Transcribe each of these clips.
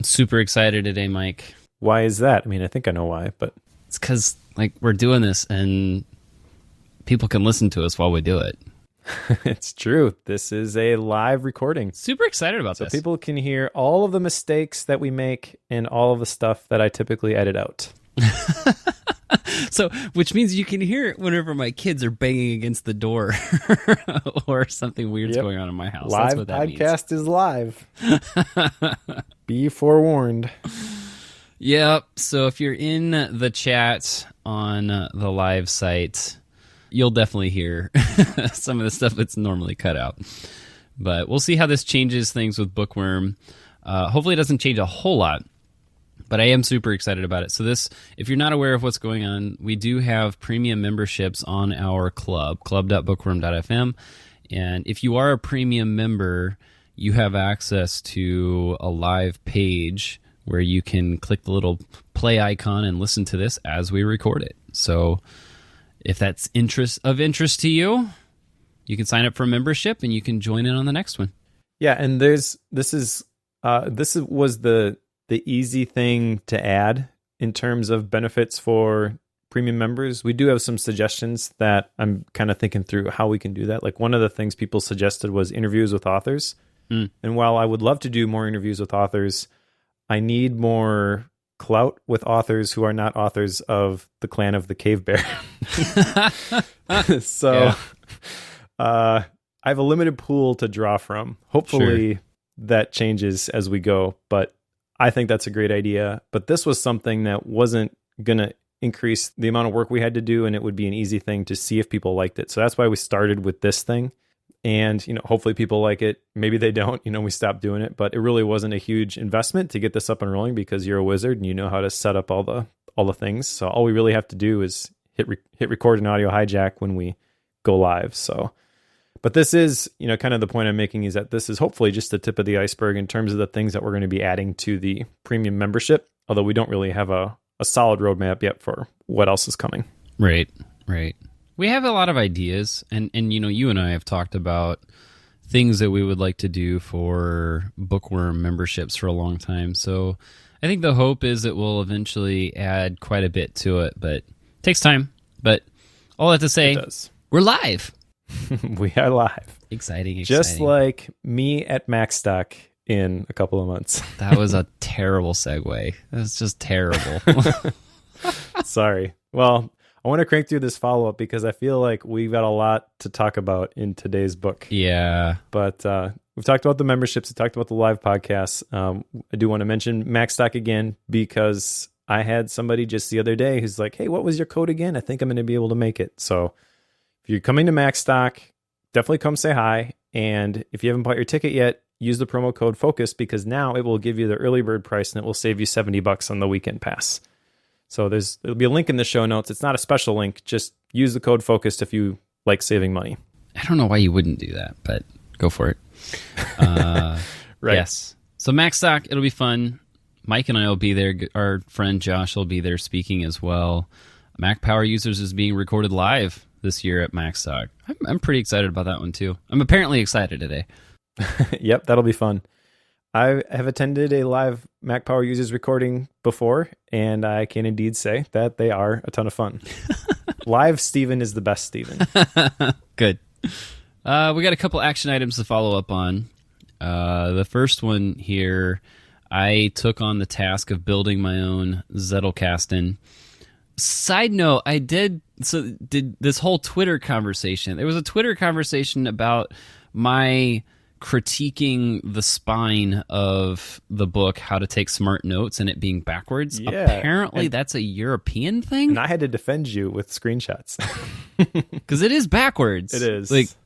Super excited today, Mike. Why is that? I mean, I think I know why, but It's because we're doing this and people can listen to us while we do it. it's true. This is a live recording. Super excited about So this. people can hear all of the mistakes that we make and all of the stuff that I typically edit out. So, which means you can hear it whenever my kids are banging against the door or something weird's going on in my house. That's Live what that podcast is live. Be forewarned. Yep. So if you're in the chat on the live site, you'll definitely hear some of the stuff that's normally cut out. But we'll see how this changes things with Bookworm. Hopefully it doesn't change a whole lot, but I am super excited about it. So this, if you're not aware of what's going on, we do have premium memberships on our club.bookworm.fm. And if you are a premium member, you have access to a live page where you can click the little play icon and listen to this as we record it. So if that's of interest to you, you can sign up for a membership and you can join in on the next one. Yeah, and this was the easy thing to add in terms of benefits for premium members. We do have some suggestions that I'm kind of thinking through how we can do that. Like one of the things people suggested was interviews with authors. And while I would love to do more interviews with authors, I need more clout with authors who are not authors of the Clan of the Cave Bear. So I have a limited pool to draw from. Hopefully that changes as we go, but I think that's a great idea. But this was something that wasn't going to increase the amount of work we had to do, and it would be an easy thing to see if people liked it. So that's why we started with this thing. And, hopefully people like it. Maybe they don't, we stopped doing it, but it really wasn't a huge investment to get this up and rolling because you're a wizard and you know how to set up all the things. So all we really have to do is hit record an audio hijack when we go live. So, but this is, kind of the point I'm making is that this is hopefully just the tip of the iceberg in terms of the things that we're going to be adding to the premium membership. Although we don't really have a solid roadmap yet for what else is coming. Right. We have a lot of ideas, and you and I have talked about things that we would like to do for Bookworm memberships for a long time. So I think the hope is that we'll eventually add quite a bit to it, but it takes time. But all that to say, we're live. We are live. Exciting. Just like me at MacStock in a couple of months. That was a terrible segue. That was just terrible. Sorry. Well, I want to crank through this follow-up because I feel like we've got a lot to talk about in today's book. Yeah. But we've talked about the memberships. We talked about the live podcasts. I do want to mention MacStock again because I had somebody just the other day who's like, hey, what was your code again? I think I'm going to be able to make it. So if you're coming to MacStock, definitely come say hi. And if you haven't bought your ticket yet, use the promo code FOCUS because now it will give you the early bird price and it will save you $70 on the weekend pass. So there'll be a link in the show notes. It's not a special link. Just use the code FOCUSED if you like saving money. I don't know why you wouldn't do that, but go for it. Right. Yes. So MacStock, it'll be fun. Mike and I will be there. Our friend Josh will be there speaking as well. Mac Power Users is being recorded live this year at MacStock. I'm pretty excited about that one too. I'm apparently excited today. Yep, that'll be fun. I have attended a live Mac Power Users recording before, and I can indeed say that they are a ton of fun. Live Steven is the best Steven. Good. We got a couple action items to follow up on. The first one here, I took on the task of building my own Zettelkasten. Side note, I did this whole Twitter conversation. There was a Twitter conversation about my critiquing the spine of the book, How to Take Smart Notes, and it being backwards. Yeah, apparently that's a European thing. And I had to defend you with screenshots. Because it is backwards. It is.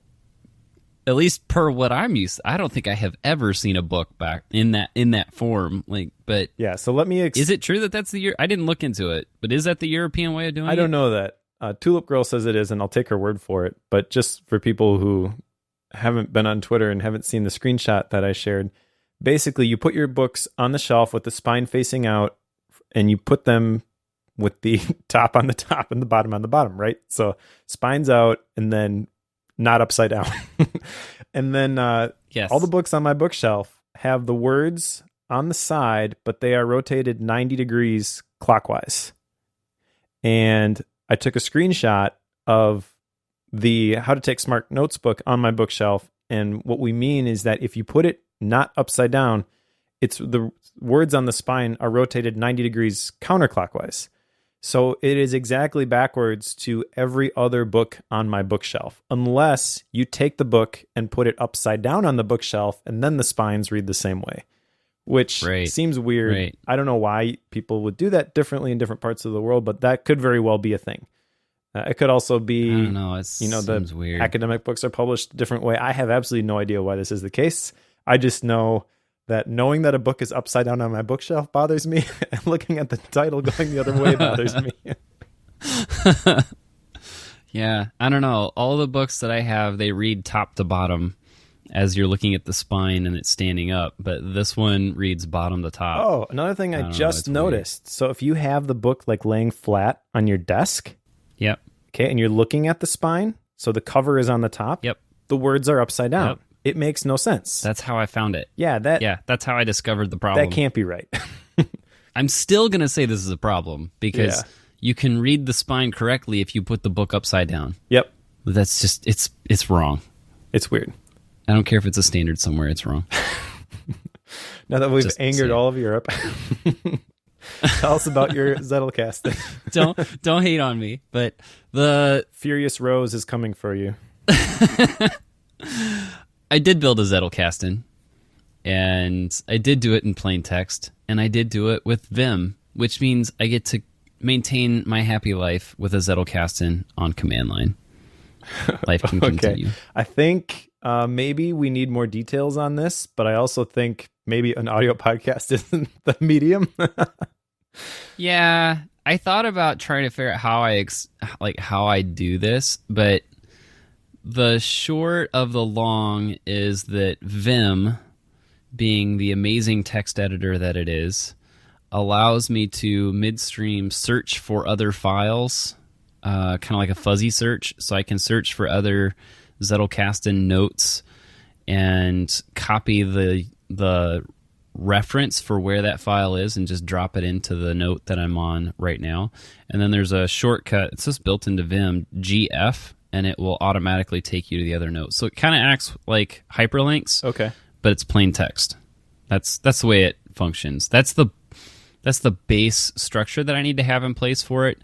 At least per what I'm used to. I don't think I have ever seen a book back in that form. But yeah, so let me... is it true that that's the... I didn't look into it, but is that the European way of doing it? I don't know that. Tulip Girl says it is, and I'll take her word for it. But just for people who haven't been on Twitter and haven't seen the screenshot that I shared, basically you put your books on the shelf with the spine facing out and you put them with the top on the top and the bottom on the bottom, right? So spine's out and then not upside down. And then yes. All the books on my bookshelf have the words on the side, but they are rotated 90 degrees clockwise. And I took a screenshot of the How to Take Smart Notes book on my bookshelf. And what we mean is that if you put it not upside down, it's the words on the spine are rotated 90 degrees counterclockwise. So it is exactly backwards to every other book on my bookshelf, unless you take the book and put it upside down on the bookshelf, and then the spines read the same way, which seems weird. Right. I don't know why people would do that differently in different parts of the world, but that could very well be a thing. It could also be, I don't know, the weird. Academic books are published a different way. I have absolutely no idea why this is the case. I just know that knowing that a book is upside down on my bookshelf bothers me, and looking at the title going the other way bothers me. Yeah, I don't know. All the books that I have, they read top to bottom as you're looking at the spine and it's standing up, but this one reads bottom to top. Oh, another thing I just noticed. Weird. So if you have the book like laying flat on your desk, yep. Okay, and you're looking at the spine, so the cover is on the top, yep. The words are upside down. Yep. It makes no sense. That's how I found it. Yeah, that's how I discovered the problem. That can't be right. I'm still going to say this is a problem because you can read the spine correctly if you put the book upside down. Yep. That's just, it's wrong. It's weird. I don't care if it's a standard somewhere, it's wrong. Now that we've angered all of Europe, tell us about your Zettelkasten. Don't hate on me, but the Furious Rose is coming for you. I did build a Zettelkasten, and I did do it in plain text, and I did do it with Vim, which means I get to maintain my happy life with a Zettelkasten on command line. Life can continue. I think maybe we need more details on this, but I also think maybe an audio podcast isn't the medium. Yeah, I thought about trying to figure out how I do this, but the short of the long is that Vim, being the amazing text editor that it is, allows me to midstream search for other files, kind of like a fuzzy search. So I can search for other Zettelkasten notes and copy the reference for where that file is and just drop it into the note that I'm on right now. And then there's a shortcut, it's just built into Vim, GF, and it will automatically take you to the other note. So it kind of acts like hyperlinks, okay, but it's plain text. That's the way it functions. That's the base structure that I need to have in place for it.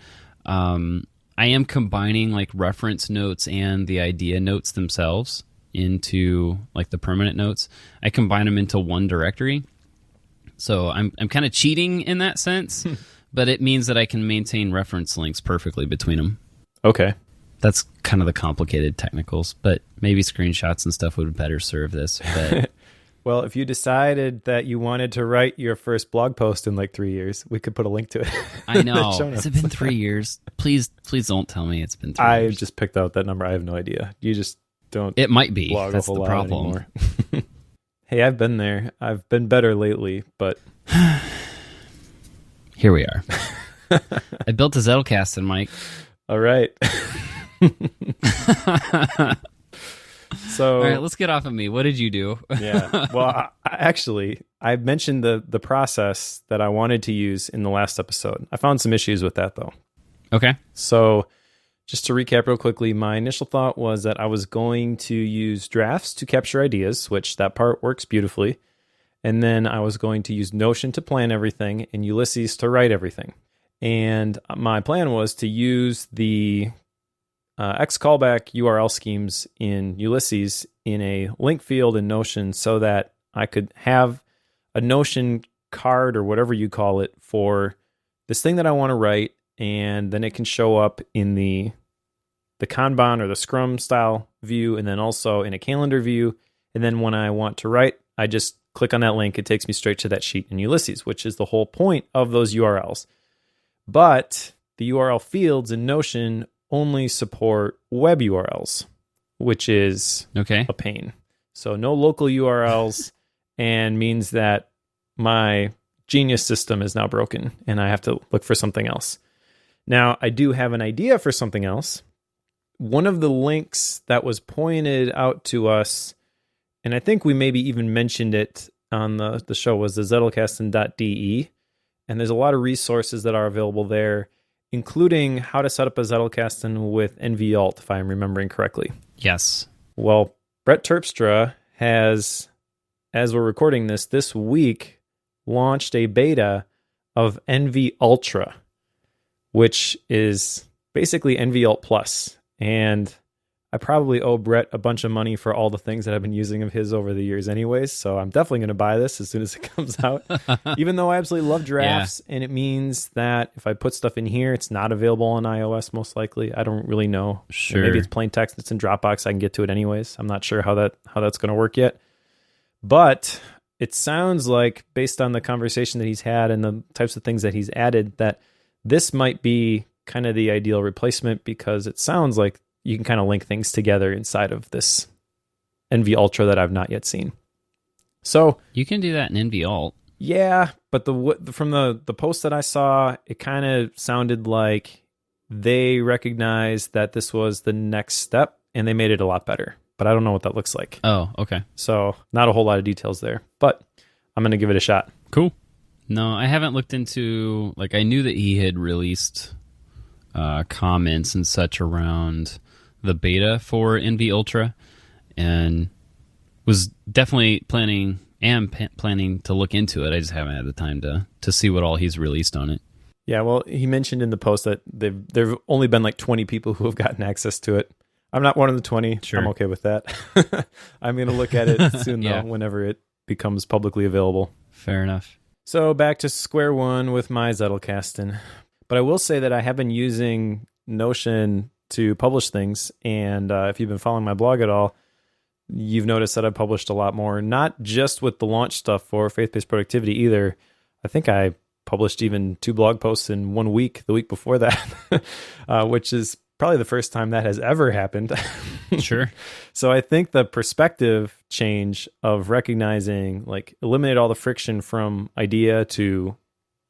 I am combining like reference notes and the idea notes themselves into like the permanent notes. I combine them into one directory. So I'm kind of cheating in that sense, but it means that I can maintain reference links perfectly between them. Okay. That's kind of the complicated technicals, but maybe screenshots and stuff would better serve this. But well, if you decided that you wanted to write your first blog post in like 3 years, we could put a link to it. I know. Has it been 3 years? Please don't tell me it's been 3 years. I just picked out that number. I have no idea. You just don't. It might be. Blog That's a whole the lot problem. Anymore. Hey, I've been there. I've been better lately, but here we are. I built a Zettelkasten, Mike. All right. So, all right, let's get off of me. What did you do? Yeah. Well, I mentioned the process that I wanted to use in the last episode. I found some issues with that, though. Okay. So just to recap real quickly, my initial thought was that I was going to use drafts to capture ideas, which that part works beautifully. And then I was going to use Notion to plan everything and Ulysses to write everything. And my plan was to use the X callback URL schemes in Ulysses in a link field in Notion so that I could have a Notion card or whatever you call it for this thing that I want to write, and then it can show up in the Kanban or the Scrum style view, and then also in a calendar view. And then when I want to write, I just click on that link. It takes me straight to that sheet in Ulysses, which is the whole point of those URLs. But the URL fields in Notion only support web URLs, which is a pain. So no local URLs, and means that my Genius system is now broken and I have to look for something else. Now, I do have an idea for something else. One of the links that was pointed out to us, and I think we maybe even mentioned it on the show was the Zettelkasten.de, and there's a lot of resources that are available there, including how to set up a Zettelkasten with NVAlt, if I'm remembering correctly. Yes. Well, Brett Terpstra has, as we're recording this week, launched a beta of NV Ultra, which is basically NVAlt Plus. And I probably owe Brett a bunch of money for all the things that I've been using of his over the years anyways, so I'm definitely going to buy this as soon as it comes out. Even though I absolutely love drafts, and it means that if I put stuff in here, it's not available on iOS most likely. I don't really know. Sure. Maybe it's plain text, it's in Dropbox, I can get to it anyways. I'm not sure how that's going to work yet. But it sounds like, based on the conversation that he's had and the types of things that he's added, that this might be kind of the ideal replacement, because it sounds like you can kind of link things together inside of this NV Ultra that I've not yet seen. So you can do that in NVAlt. Yeah, but from the post that I saw, it kind of sounded like they recognized that this was the next step and they made it a lot better. But I don't know what that looks like. Oh, okay. So not a whole lot of details there, but I'm going to give it a shot. Cool. No, I haven't looked into, like, I knew that he had released comments and such around the beta for NV Ultra, and was definitely planning to look into it. I just haven't had the time to see what all he's released on it. Yeah, well, he mentioned in the post that there've only been like 20 people who have gotten access to it. I'm not one of the 20. Sure. I'm okay with that. I'm going to look at it soon, though, whenever it becomes publicly available. Fair enough. So back to square one with my Zettelkasten. But I will say that I have been using Notion to publish things, and if you've been following my blog at all, you've noticed that I've published a lot more, not just with the launch stuff for faith-based productivity either. I think I published even 2 blog posts in 1 week, the week before that, which is probably the first time that has ever happened. Sure. So I think the perspective change of recognizing, like, eliminate all the friction from idea to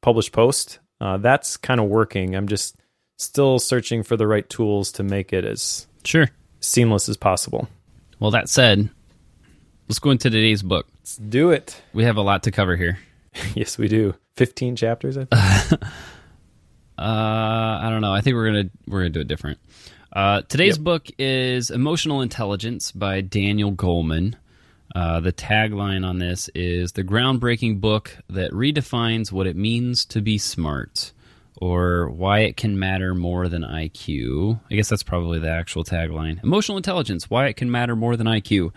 publish post, that's kind of working. I'm just still searching for the right tools to make it as seamless as possible. Well, that said, let's go into today's book. Let's do it. We have a lot to cover here. Yes, we do. 15 chapters, I think. I don't know. I think we're gonna do it different. Today's book is Emotional Intelligence by Daniel Goleman. The tagline on this is the groundbreaking book that redefines what it means to be smart, or why it can matter more than IQ. I guess that's probably the actual tagline. Emotional Intelligence, why it can matter more than IQ.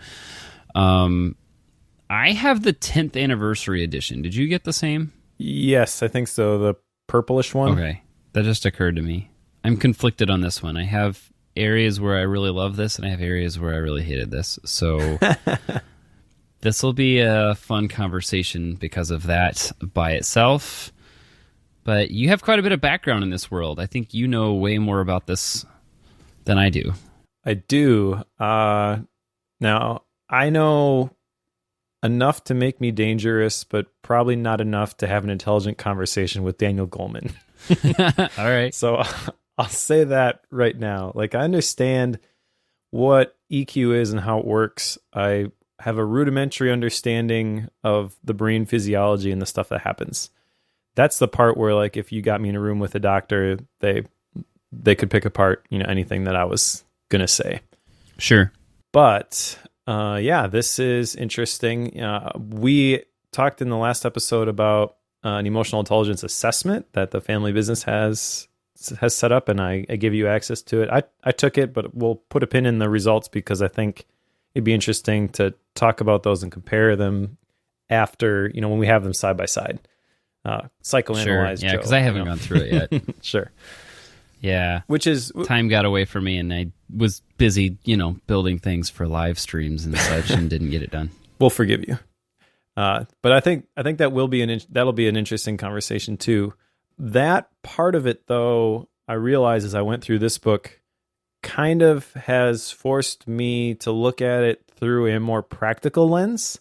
I have the 10th anniversary edition. Did you get the same? Yes, I think so. The purplish one. Okay. That just occurred to me. I'm conflicted on this one. I have areas where I really love this, and I have areas where I really hated this. So this will be a fun conversation because of that by itself. But you have quite a bit of background in this world. I think you know way more about this than I do. I do. Now, I know enough to make me dangerous, but probably not enough to have an intelligent conversation with Daniel Goleman. All right. So I'll say that right now. Like, I understand what EQ is and how it works. I have a rudimentary understanding of the brain physiology and the stuff that happens. That's the part where, like, if you got me in a room with a doctor, they could pick apart, anything that I was going to say. Sure. But this is interesting. We talked in the last episode about an emotional intelligence assessment that the family business has set up, and I gave you access to it. I took it, but we'll put a pin in the results because I think it'd be interesting to talk about those and compare them after, when we have them side by side. Psychoanalyze. Sure. Yeah, because I haven't gone through it yet. Sure. Yeah. Which is... Time got away from me, and I was busy, building things for live streams and such, and didn't get it done. We'll forgive you. But I think that that'll be an interesting conversation too. That part of it, though, I realized as I went through this book, kind of has forced me to look at it through a more practical lens.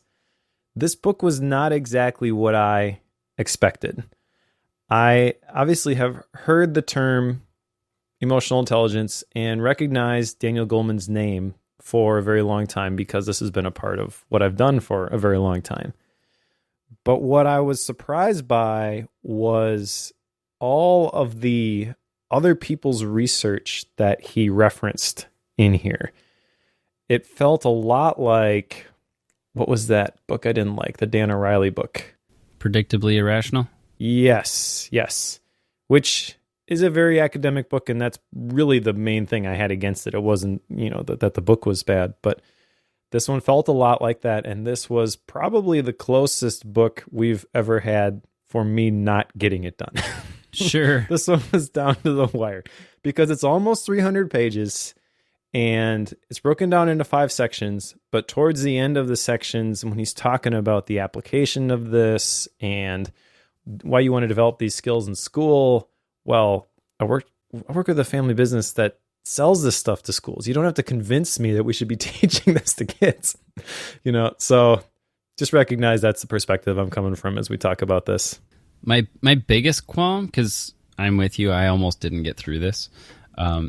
This book was not exactly what I expected. I obviously have heard the term emotional intelligence and recognized Daniel Goleman's name for a very long time because this has been a part of what I've done for a very long time. But what I was surprised by was all of the other people's research that he referenced in here. It felt a lot like, what was that book I didn't like? The Dan O'Reilly book. Predictably Irrational? Yes. Which is a very academic book, and that's really the main thing I had against it. It wasn't, that the book was bad, but this one felt a lot like that, and this was probably the closest book we've ever had for me not getting it done. Sure. This one was down to the wire because it's almost 300 pages, and it's broken down into 5 sections, but towards the end of the sections, when he's talking about the application of this and why you want to develop these skills in school, well, I work with a family business that sells this stuff to schools. You don't have to convince me that we should be teaching this to kids, so just recognize that's the perspective I'm coming from as we talk about this. My biggest qualm, because I'm with you, I almost didn't get through this.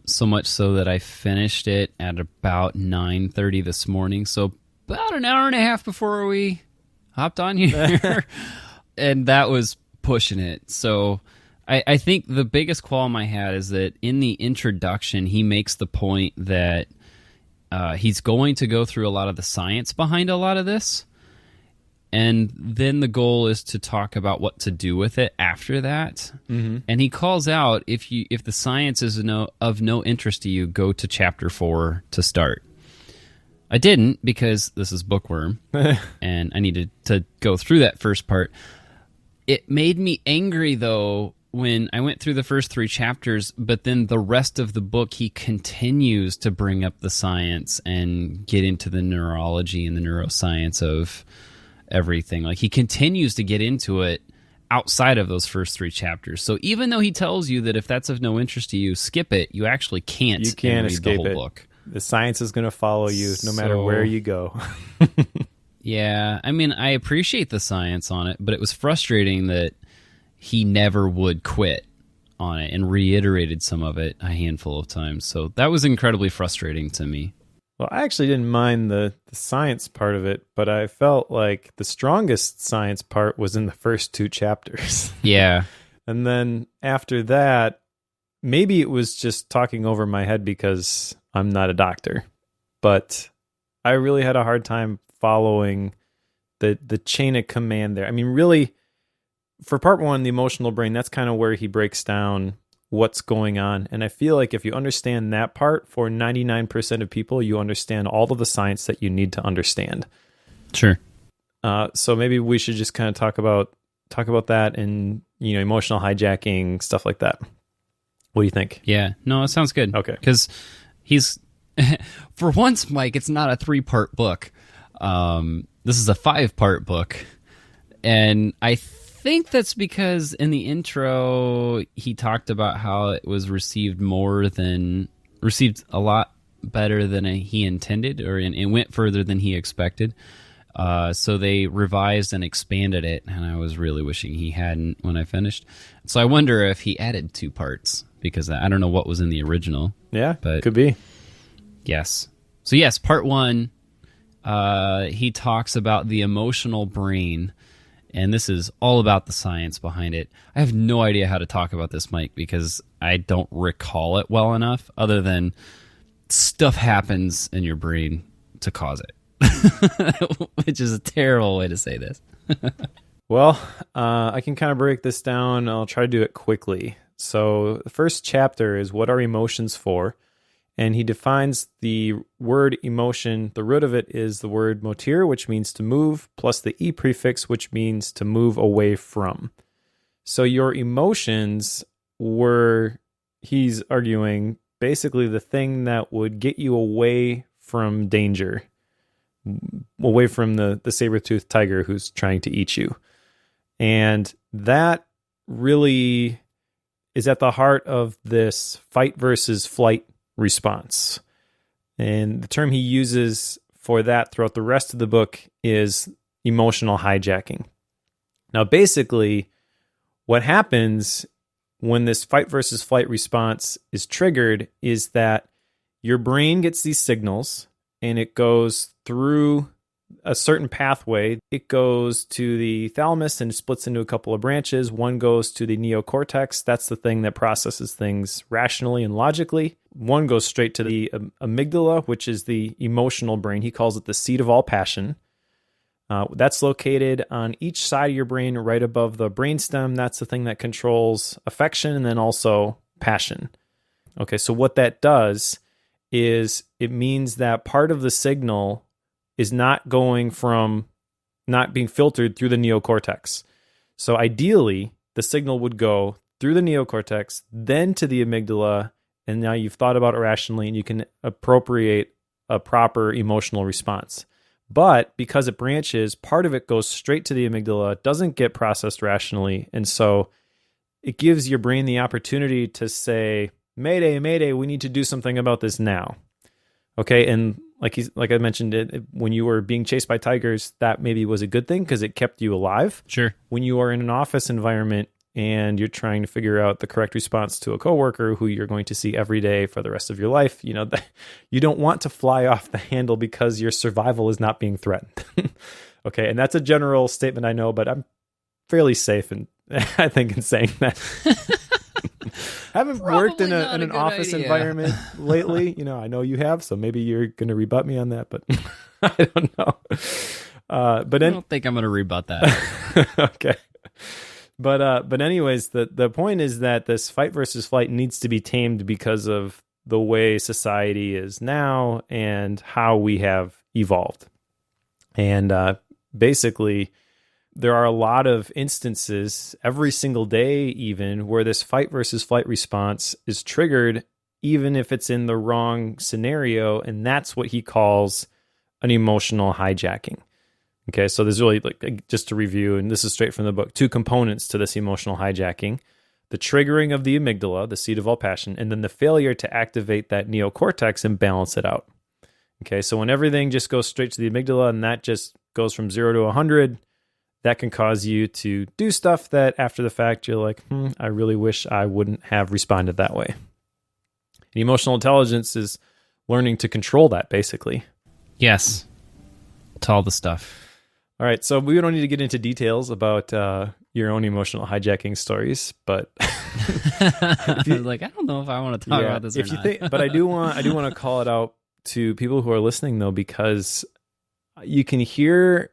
So much so that I finished it at about 9:30 this morning. So about an hour and a half before we hopped on here. And that was pushing it. So I think the biggest qualm I had is that in the introduction, he makes the point that he's going to go through a lot of the science behind a lot of this. And then the goal is to talk about what to do with it after that. Mm-hmm. And he calls out, if the science is of no interest to you, go to chapter 4 to start. I didn't, because this is Bookworm, and I needed to go through that first part. It made me angry, though, when I went through the first 3 chapters, but then the rest of the book, he continues to bring up the science and get into the neurology and the neuroscience of everything. Like, he continues to get into it outside of those first 3 chapters. So even though he tells you that if that's of no interest to you, skip it, you actually can't. You can't read escape the whole it. Book. The science is going to follow you no matter where you go. Yeah, I mean, I appreciate the science on it, but it was frustrating that he never would quit on it and reiterated some of it a handful of times. So that was incredibly frustrating to me. Well, I actually didn't mind the science part of it, but I felt like the strongest science part was in the first 2 chapters. Yeah. And then after that, maybe it was just talking over my head because I'm not a doctor, but I really had a hard time following the chain of command there. I mean, really, for part 1, the emotional brain, that's kind of where he breaks down what's going on. And I feel like if you understand that part, for 99% of people, you understand all of the science that you need to understand. Sure. So maybe we should just kind of talk about that and, emotional hijacking, stuff like that. What do you think? Yeah. No, it sounds good. Okay. Because he's, for once, Mike, it's not a 3-part book. This is a 5-part book. And I think that's because in the intro, he talked about how it was received a lot better than he intended, and it went further than he expected. So they revised and expanded it, and I was really wishing he hadn't when I finished. So I wonder if he added 2 parts, because I don't know what was in the original. Yeah, but could be. Yes. So yes, part 1, he talks about the emotional brain, and this is all about the science behind it. I have no idea how to talk about this, Mike, because I don't recall it well enough, other than stuff happens in your brain to cause it, which is a terrible way to say this. Well, I can kind of break this down. I'll try to do it quickly. So the first chapter is what are emotions for? And he defines the word emotion. The root of it is the word motir, which means to move, plus the e prefix, which means to move away from. So your emotions were, he's arguing, basically the thing that would get you away from danger, away from the saber-toothed tiger who's trying to eat you. And that really is at the heart of this fight versus flight response. And the term he uses for that throughout the rest of the book is emotional hijacking. Now, basically, what happens when this fight versus flight response is triggered is that your brain gets these signals and it goes through a certain pathway. It goes to the thalamus and splits into a couple of branches. One goes to the neocortex. That's the thing that processes things rationally and logically. One goes straight to the amygdala, which is the emotional brain. He calls it the seat of all passion. That's located on each side of your brain, right above the brainstem. That's the thing that controls affection and then also passion. Okay, so what that does is it means that part of the signal is not being filtered through the neocortex. So ideally, the signal would go through the neocortex, then to the amygdala, and now you've thought about it rationally and you can appropriate a proper emotional response. But because it branches, part of it goes straight to the amygdala, doesn't get processed rationally, and so it gives your brain the opportunity to say, Mayday, Mayday, we need to do something about this now. Okay, and like I mentioned, when you were being chased by tigers, that maybe was a good thing because it kept you alive. Sure. When you are in an office environment and you're trying to figure out the correct response to a coworker who you're going to see every day for the rest of your life, you don't want to fly off the handle because your survival is not being threatened. Okay, and that's a general statement, I know, but I'm fairly safe in I think in saying that. Haven't worked in an office environment lately. I know you have, so maybe you're going to rebut me on that, but I don't know. But I don't think I'm going to rebut that. Okay. But anyways, the point is that this fight versus flight needs to be tamed because of the way society is now and how we have evolved. And basically, there are a lot of instances every single day even where this fight versus flight response is triggered, even if it's in the wrong scenario. And that's what he calls an emotional hijacking. Okay, so there's really, just to review, and this is straight from the book, two components to this emotional hijacking: the triggering of the amygdala, the seat of all passion, and then the failure to activate that neocortex and balance it out. Okay, so when everything just goes straight to the amygdala and that just goes from 0 to 100, that can cause you to do stuff that after the fact you're like, I really wish I wouldn't have responded that way. And emotional intelligence is learning to control that, basically. Yes, it's all the stuff. All right, so we don't need to get into details about your own emotional hijacking stories, but I don't know if I want to talk about this or not. But I do want to call it out to people who are listening, though, because you can hear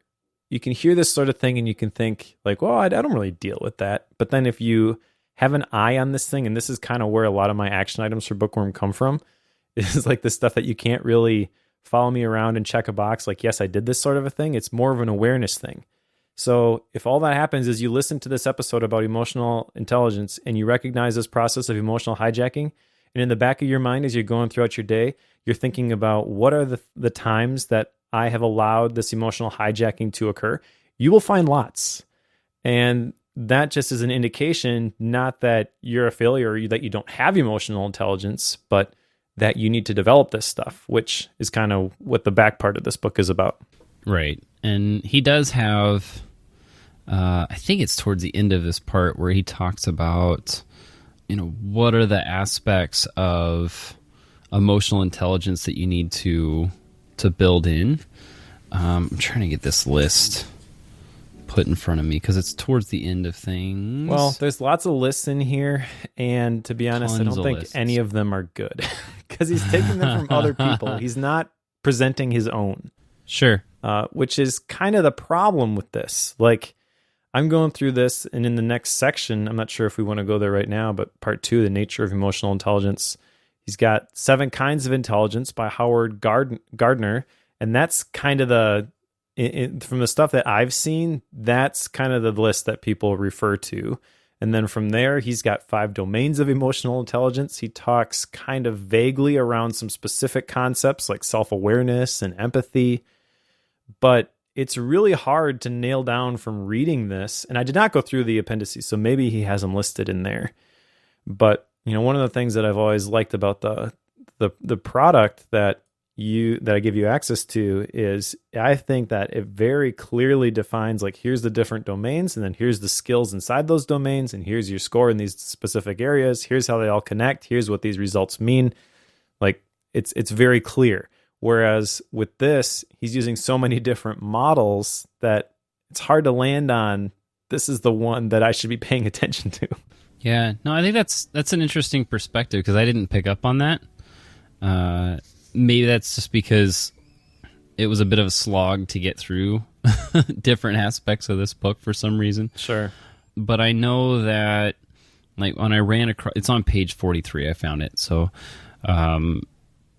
this sort of thing and you can think like, well, I don't really deal with that. But then if you have an eye on this thing, and this is kind of where a lot of my action items for Bookworm come from, is like the stuff that you can't really follow me around and check a box like, yes, I did this sort of a thing. It's more of an awareness thing. So if all that happens is you listen to this episode about emotional intelligence and you recognize this process of emotional hijacking, and in the back of your mind as you're going throughout your day, you're thinking about what are the times that I have allowed this emotional hijacking to occur, you will find lots. And that just is an indication, not that you're a failure or that you don't have emotional intelligence, but that you need to develop this stuff, which is kind of what the back part of this book is about. Right. And he does have, I think it's towards the end of this part where he talks about, what are the aspects of emotional intelligence that you need to build in. I'm trying to get this list put in front of me because it's towards the end of things. Well, there's lots of lists in here, and to be honest, I don't think any of them are good because he's taking them from other people. He's not presenting his own. Sure. Which is kind of the problem with this. Like, I'm going through this, and in the next section, I'm not sure if we want to go there right now, but part 2, the nature of emotional intelligence, he's got 7 Kinds of Intelligence by Howard Gardner. And that's kind of from the stuff that I've seen, that's kind of the list that people refer to. And then from there, he's got 5 domains of emotional intelligence. He talks kind of vaguely around some specific concepts like self-awareness and empathy. But it's really hard to nail down from reading this. And I did not go through the appendices, so maybe he has them listed in there. But one of the things that I've always liked about the product that I give you access to is I think that it very clearly defines, like, here's the different domains, and then here's the skills inside those domains, and here's your score in these specific areas. Here's how they all connect. Here's what these results mean. Like, it's very clear. Whereas with this, he's using so many different models that it's hard to land on, this is the one that I should be paying attention to. Yeah, no, I think that's an interesting perspective because I didn't pick up on that. Maybe that's just because it was a bit of a slog to get through different aspects of this book for some reason. Sure. But I know that, like, when I ran across, it's on page 43, I found it. So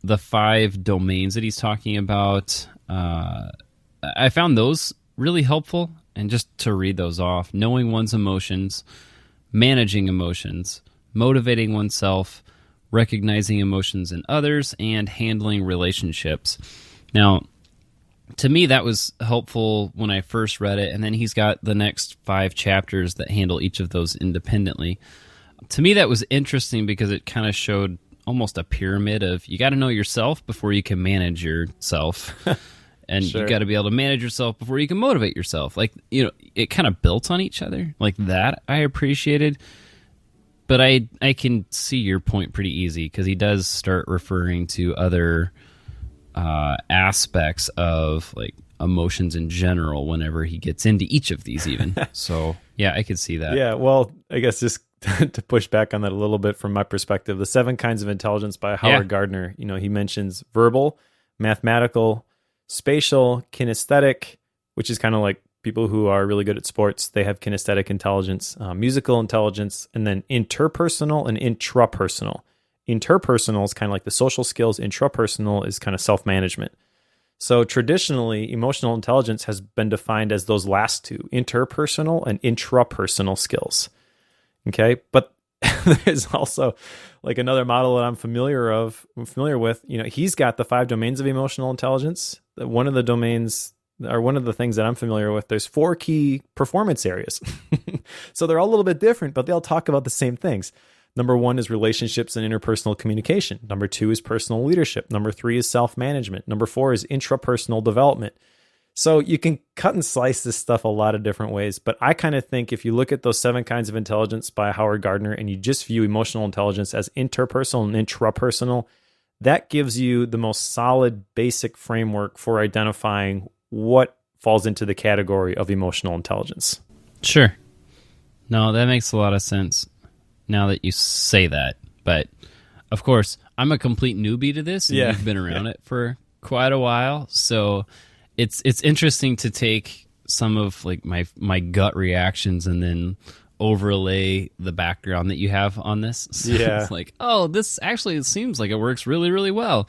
the 5 domains that he's talking about, I found those really helpful. And just to read those off, knowing one's emotions, managing emotions, motivating oneself, recognizing emotions in others, and handling relationships. Now, to me, that was helpful when I first read it, and then he's got the next 5 chapters that handle each of those independently. To me, that was interesting because it kind of showed almost a pyramid of, you got to know yourself before you can manage yourself. And Sure. you got to be able to manage yourself before you can motivate yourself. Like, you know, it kind of built on each other. Like, that I appreciated. But I can see your point pretty easy because he does start referring to other aspects of, like, emotions in general whenever he gets into each of these even. So, yeah, I could see that. Yeah, well, I guess just to push back on that a little bit from my perspective, the 7 Kinds of Intelligence by Howard Gardner, you know, he mentions verbal, mathematical, spatial, kinesthetic, which is kind of like people who are really good at sports. They have kinesthetic intelligence, musical intelligence, and then interpersonal and intrapersonal. Interpersonal is kind of like the social skills. Intrapersonal is kind of self-management. So traditionally, emotional intelligence has been defined as those last 2, interpersonal and intrapersonal skills. Okay, but there's also like another model that I'm familiar with. You know, he's got the 5 domains of emotional intelligence. One of the domains, or one of the things that I'm familiar with, there's 4 key performance areas. So they're all a little bit different, but they all talk about the same things. Number 1 is relationships and interpersonal communication. Number 2 is personal leadership. Number 3 is self-management. Number 4 is intrapersonal development. So you can cut and slice this stuff a lot of different ways, but I kind of think if you look at those 7 Kinds of Intelligence by Howard Gardner and you just view emotional intelligence as interpersonal and intrapersonal, that gives you the most solid basic framework for identifying what falls into the category of emotional intelligence. Sure. No, that makes a lot of sense now that you say that. But, of course, I'm a complete newbie to this, and you've been around it for quite a while, so it's interesting to take some of like my gut reactions and then overlay the background that you have on this. So it's like, oh, this actually seems like it works really, really well.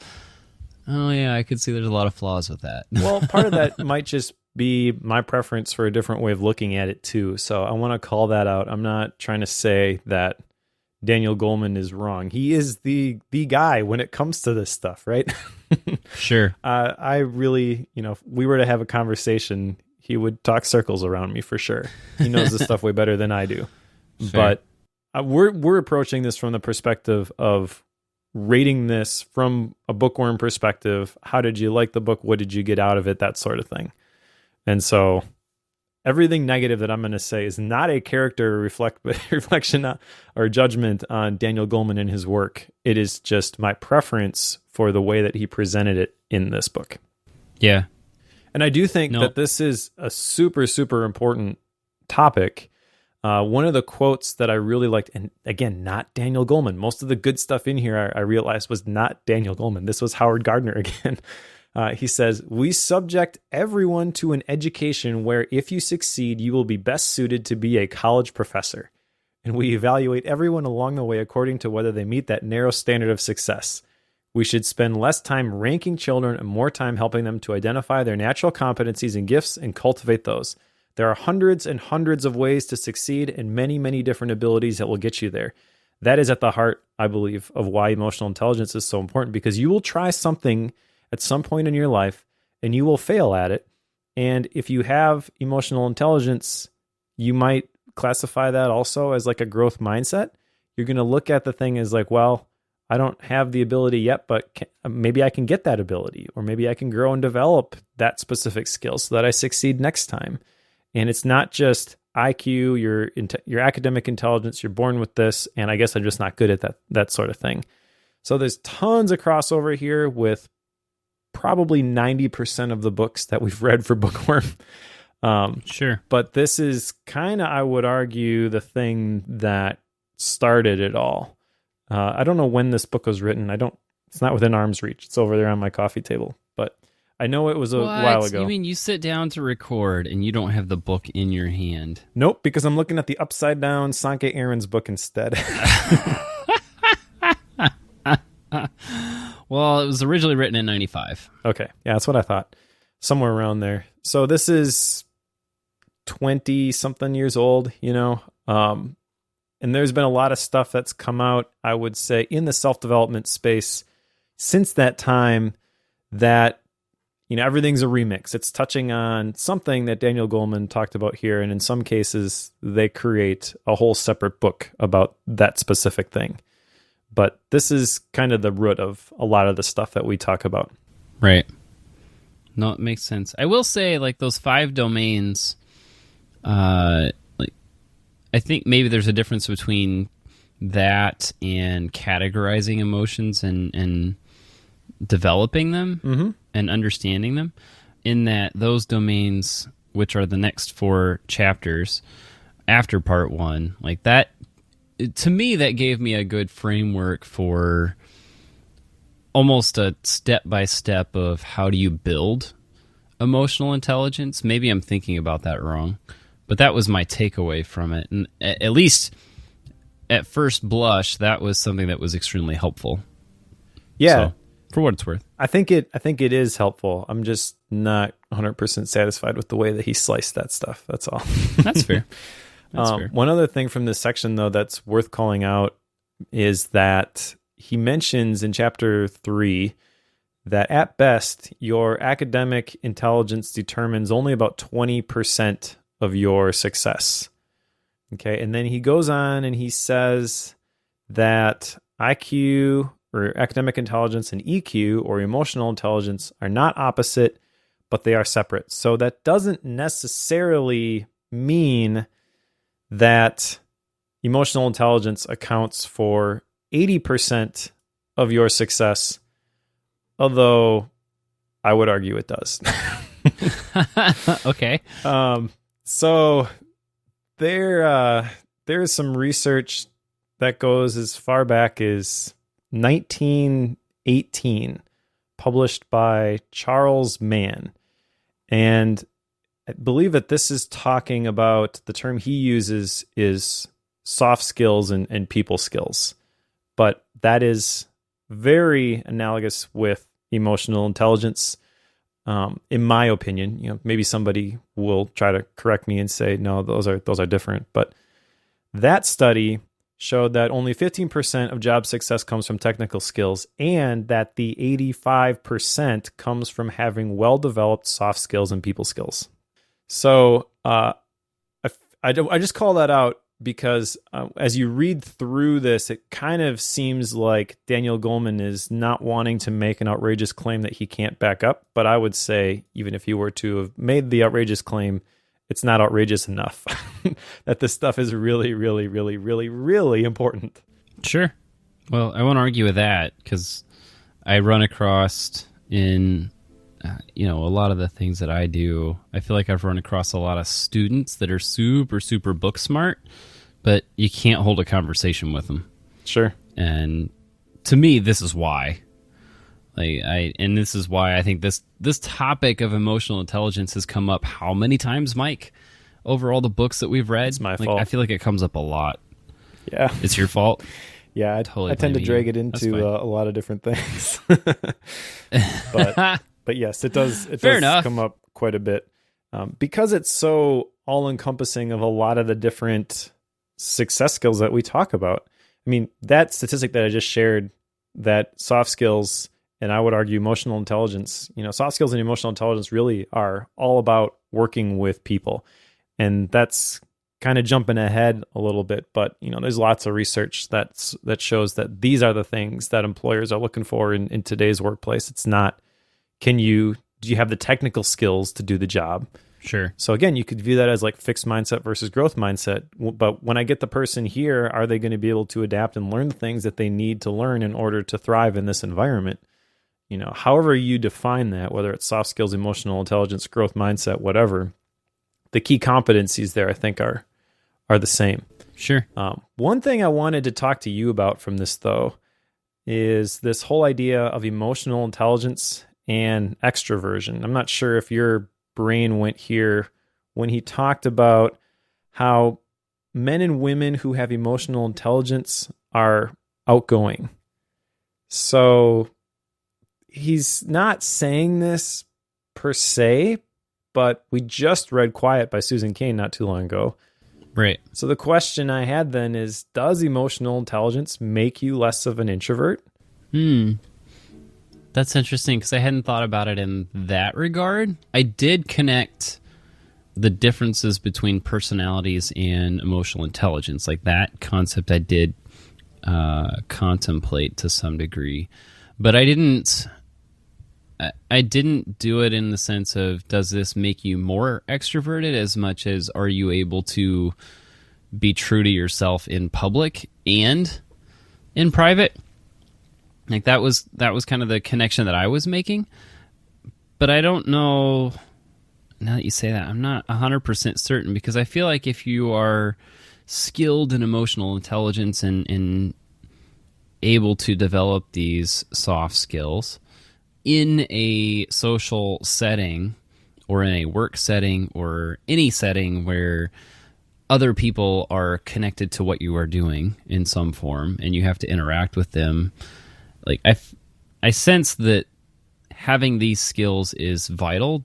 Oh yeah, I could see there's a lot of flaws with that. Well, part of that might just be my preference for a different way of looking at it too. So I want to call that out. I'm not trying to say that Daniel Goleman is wrong. He is the guy when it comes to this stuff, right? Sure. I really, you know, if we were to have a conversation, he would talk circles around me for sure. He knows this stuff way better than I do. Sure. But we're approaching this from the perspective of rating this from a bookworm perspective. How did you like the book? What did you get out of it? That sort of thing. And so everything negative that I'm going to say is not a character reflection or judgment on Daniel Goleman and his work. It is just my preference for the way that he presented it in this book. Yeah. And I do think that this is a super, super important topic. One of the quotes that I really liked, and again, not Daniel Goleman. Most of the good stuff in here I realized was not Daniel Goleman. This was Howard Gardner again. He says, "We subject everyone to an education where if you succeed, you will be best suited to be a college professor. And we evaluate everyone along the way according to whether they meet that narrow standard of success. We should spend less time ranking children and more time helping them to identify their natural competencies and gifts and cultivate those. There are hundreds and hundreds of ways to succeed and many, many different abilities that will get you there. That is at the heart, I believe, of why emotional intelligence is so important, because you will try something at some point in your life and you will fail at it. And if you have emotional intelligence, you might classify that also as like a growth mindset. You're going to look at the thing as like, well, I don't have the ability yet, but maybe I can get that ability, or maybe I can grow and develop that specific skill so that I succeed next time. And it's not just IQ, your academic intelligence, you're born with this, and I guess I'm just not good at that sort of thing. So there's tons of crossover here with probably 90% of the books that we've read for Bookworm. Sure. But this is kind of, I would argue, the thing that started it all. I don't know when this book was written. It's not within arm's reach. It's over there on my coffee table. But I know it was a while ago. You mean you sit down to record and you don't have the book in your hand? Nope, because I'm looking at the upside down Sankey Aaron's book instead. Well, it was originally written in 95. Okay. Yeah, that's what I thought. Somewhere around there. So this is 20-something years old, and there's been a lot of stuff that's come out, I would say, in the self-development space since that time that, everything's a remix. It's touching on something that Daniel Goleman talked about here, and in some cases, they create a whole separate book about that specific thing. But this is kind of the root of a lot of the stuff that we talk about. Right. No, it makes sense. I will say, like, those 5 domains, I think maybe there's a difference between that and categorizing emotions and developing them and understanding them, in that those domains, which are the next 4 chapters after part 1, like that, to me, that gave me a good framework for almost a step-by-step of how do you build emotional intelligence. Maybe I'm thinking about that wrong, but that was my takeaway from it. And at least at first blush, that was something that was extremely helpful. Yeah. So, for what it's worth. I think it is helpful. I'm just not 100% satisfied with the way that he sliced that stuff. That's all. That's fair. That's fair. One other thing from this section, though, that's worth calling out is that he mentions in chapter 3 that at best, your academic intelligence determines only about 20% of your success. Okay, and then he goes on and he says that IQ, or academic intelligence, and EQ, or emotional intelligence, are not opposite, but they are separate. So that doesn't necessarily mean that emotional intelligence accounts for 80% of your success, although I would argue it does. Okay. So there's some research that goes as far back as 1918, published by Charles Mann. And I believe that this is talking about, the term he uses is soft skills and people skills. But that is very analogous with emotional intelligence, in my opinion. Maybe somebody will try to correct me and say, no, those are different. But that study showed that only 15% of job success comes from technical skills, and that the 85% comes from having well-developed soft skills and people skills. So I just call that out because as you read through this, it kind of seems like Daniel Goleman is not wanting to make an outrageous claim that he can't back up. But I would say, even if he were to have made the outrageous claim, it's not outrageous enough that this stuff is really, really, really, really, really important. Sure. Well, I won't argue with that, because I run across in a lot of the things that I do. I feel like I've run across a lot of students that are super, super book smart, but you can't hold a conversation with them. Sure. And to me, this is why. And this is why I think this topic of emotional intelligence has come up how many times, Mike, over all the books that we've read? It's my fault. I feel like it comes up a lot. Yeah. It's your fault? Yeah, I tend to drag it into a lot of different things. But yes, it does come up quite a bit. Because it's so all-encompassing of a lot of the different success skills that we talk about. I mean, that statistic that I just shared, that soft skills, and I would argue emotional intelligence, soft skills and emotional intelligence really are all about working with people. And that's kind of jumping ahead a little bit, but there's lots of research that shows that these are the things that employers are looking for in today's workplace. It's not, do you have the technical skills to do the job? Sure. So again, you could view that as like fixed mindset versus growth mindset. But when I get the person here, are they going to be able to adapt and learn the things that they need to learn in order to thrive in this environment? however you define that, whether it's soft skills, emotional intelligence, growth mindset, whatever, the key competencies there, I think, are the same. Sure. One thing I wanted to talk to you about from this, though, is this whole idea of emotional intelligence and extroversion. I'm not sure if your brain went here when he talked about how men and women who have emotional intelligence are outgoing. So he's not saying this per se, but we just read Quiet by Susan Cain not too long ago. Right. So the question I had then is, does emotional intelligence make you less of an introvert? That's interesting because I hadn't thought about it in that regard. I did connect the differences between personalities and emotional intelligence. Like that concept I did contemplate to some degree, but I didn't do it in the sense of, does this make you more extroverted, as much as, are you able to be true to yourself in public and in private? Like that was kind of the connection that I was making. But I don't know, now that you say that, I'm not 100% certain, because I feel like if you are skilled in emotional intelligence and able to develop these soft skills in a social setting or in a work setting or any setting where other people are connected to what you are doing in some form and you have to interact with them, like I sense that having these skills is vital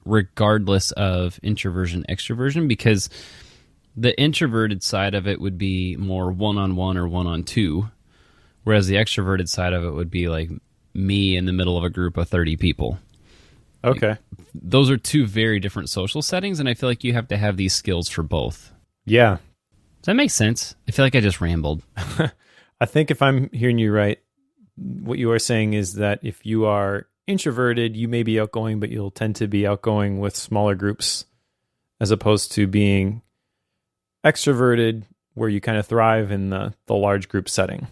regardless of introversion, extroversion, because the introverted side of it would be more one-on-one or one-on-two, whereas the extroverted side of it would be like me in the middle of a group of 30 people. Okay. Like, those are two very different social settings, and I feel like you have to have these skills for both. Yeah. Does that make sense? I feel like I just rambled. I think if I'm hearing you right, what you are saying is that if you are introverted, you may be outgoing, but you'll tend to be outgoing with smaller groups, as opposed to being extroverted, where you kind of thrive in the large group setting.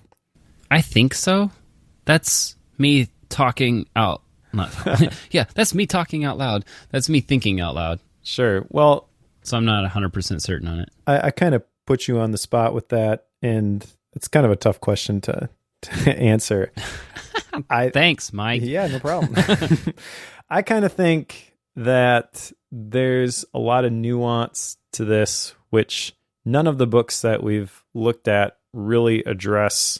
I think so. That's me talking out. Yeah, that's me talking out loud. That's me thinking out loud. Sure. Well, so I'm not 100% certain on it. I kind of put you on the spot with that, and it's kind of a tough question to answer. Thanks, Mike. Yeah, no problem. I kind of think that there's a lot of nuance to this, which none of the books that we've looked at really address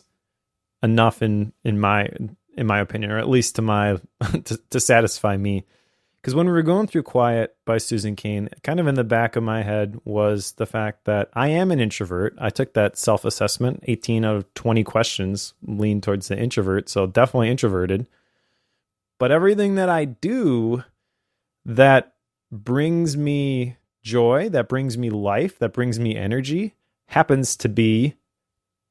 enough in my opinion, or at least to my to satisfy me. Because when we were going through Quiet by Susan Cain, kind of in the back of my head was the fact that I am an introvert. I took that self-assessment. 18 out of 20 questions lean towards the introvert, so definitely introverted. But everything that I do that brings me joy, that brings me life, that brings me energy, happens to be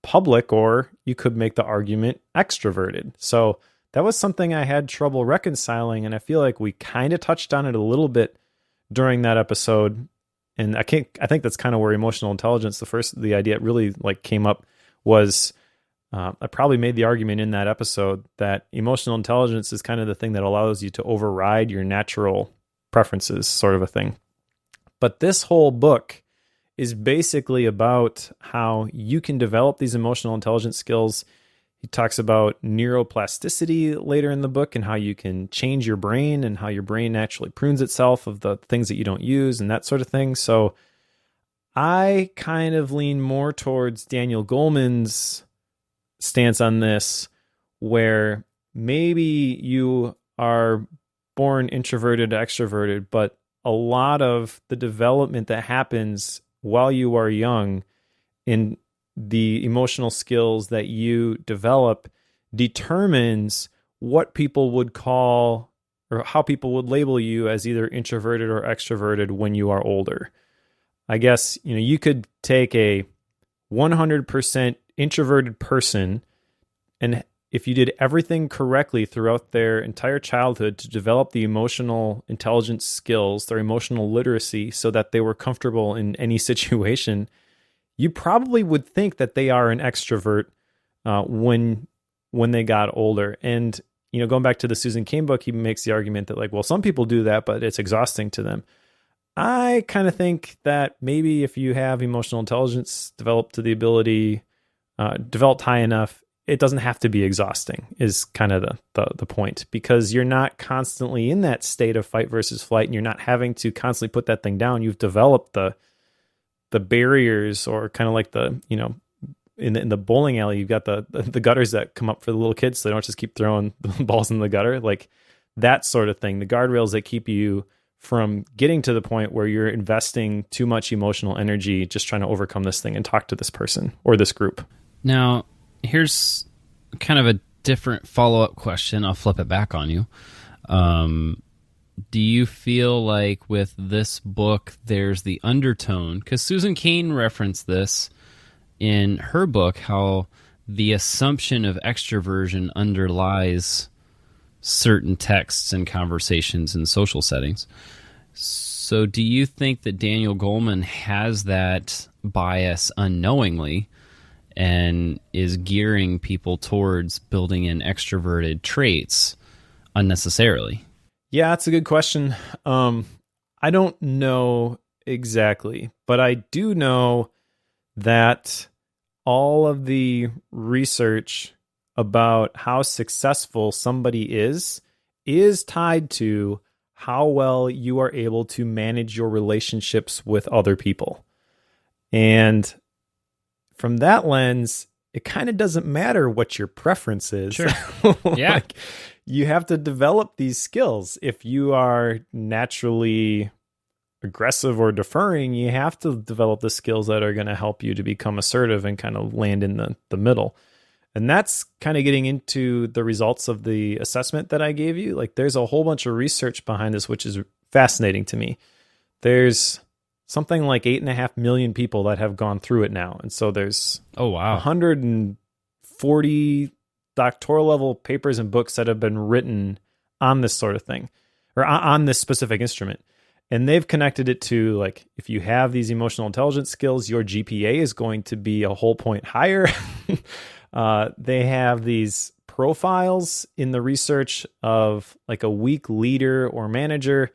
public, or you could make the argument extroverted. So that was something I had trouble reconciling, and I feel like we kind of touched on it a little bit during that episode. And I think that's kind of where emotional intelligence, the idea it really like came up was, I probably made the argument in that episode that emotional intelligence is kind of the thing that allows you to override your natural preferences, sort of a thing. But this whole book is basically about how you can develop these emotional intelligence skills. He talks about neuroplasticity later in the book and how you can change your brain and how your brain naturally prunes itself of the things that you don't use and that sort of thing. So I kind of lean more towards Daniel Goleman's stance on this, where maybe you are born introverted, extroverted, but a lot of the development that happens while you are young in the emotional skills that you develop determines what people would call, or how people would label you as either introverted or extroverted when you are older. I guess, you could take a 100% introverted person, and if you did everything correctly throughout their entire childhood to develop the emotional intelligence skills, their emotional literacy, so that they were comfortable in any situation, you probably would think that they are an extrovert when they got older. And going back to the Susan Cain book, he makes the argument that like, well, some people do that, but it's exhausting to them. I kind of think that maybe if you have emotional intelligence developed to the ability, developed high enough, it doesn't have to be exhausting is kind of the point, because you're not constantly in that state of fight versus flight, and you're not having to constantly put that thing down. You've developed the barriers, or kind of like in the bowling alley, you've got the gutters that come up for the little kids so they don't just keep throwing the balls in the gutter, like that sort of thing. The guardrails that keep you from getting to the point where you're investing too much emotional energy just trying to overcome this thing and talk to this person or this group. Now, here's kind of a different follow-up question. I'll flip it back on you. Do you feel like with this book there's the undertone? Because Susan Cain referenced this in her book, how the assumption of extroversion underlies certain texts and conversations in social settings. So do you think that Daniel Goleman has that bias unknowingly and is gearing people towards building in extroverted traits unnecessarily? Yeah, that's a good question. I don't know exactly, but I do know that all of the research about how successful somebody is tied to how well you are able to manage your relationships with other people. And from that lens, it kind of doesn't matter what your preference is. Sure. Yeah. Like, you have to develop these skills. If you are naturally aggressive or deferring, you have to develop the skills that are going to help you to become assertive and kind of land in the middle. And that's kind of getting into the results of the assessment that I gave you. Like, there's a whole bunch of research behind this, which is fascinating to me. There's something like 8.5 million people that have gone through it now. And so there's 140 doctoral level papers and books that have been written on this sort of thing, or on this specific instrument. And they've connected it to, like, if you have these emotional intelligence skills, your GPA is going to be a whole point higher. They have these profiles in the research of like a weak leader or manager.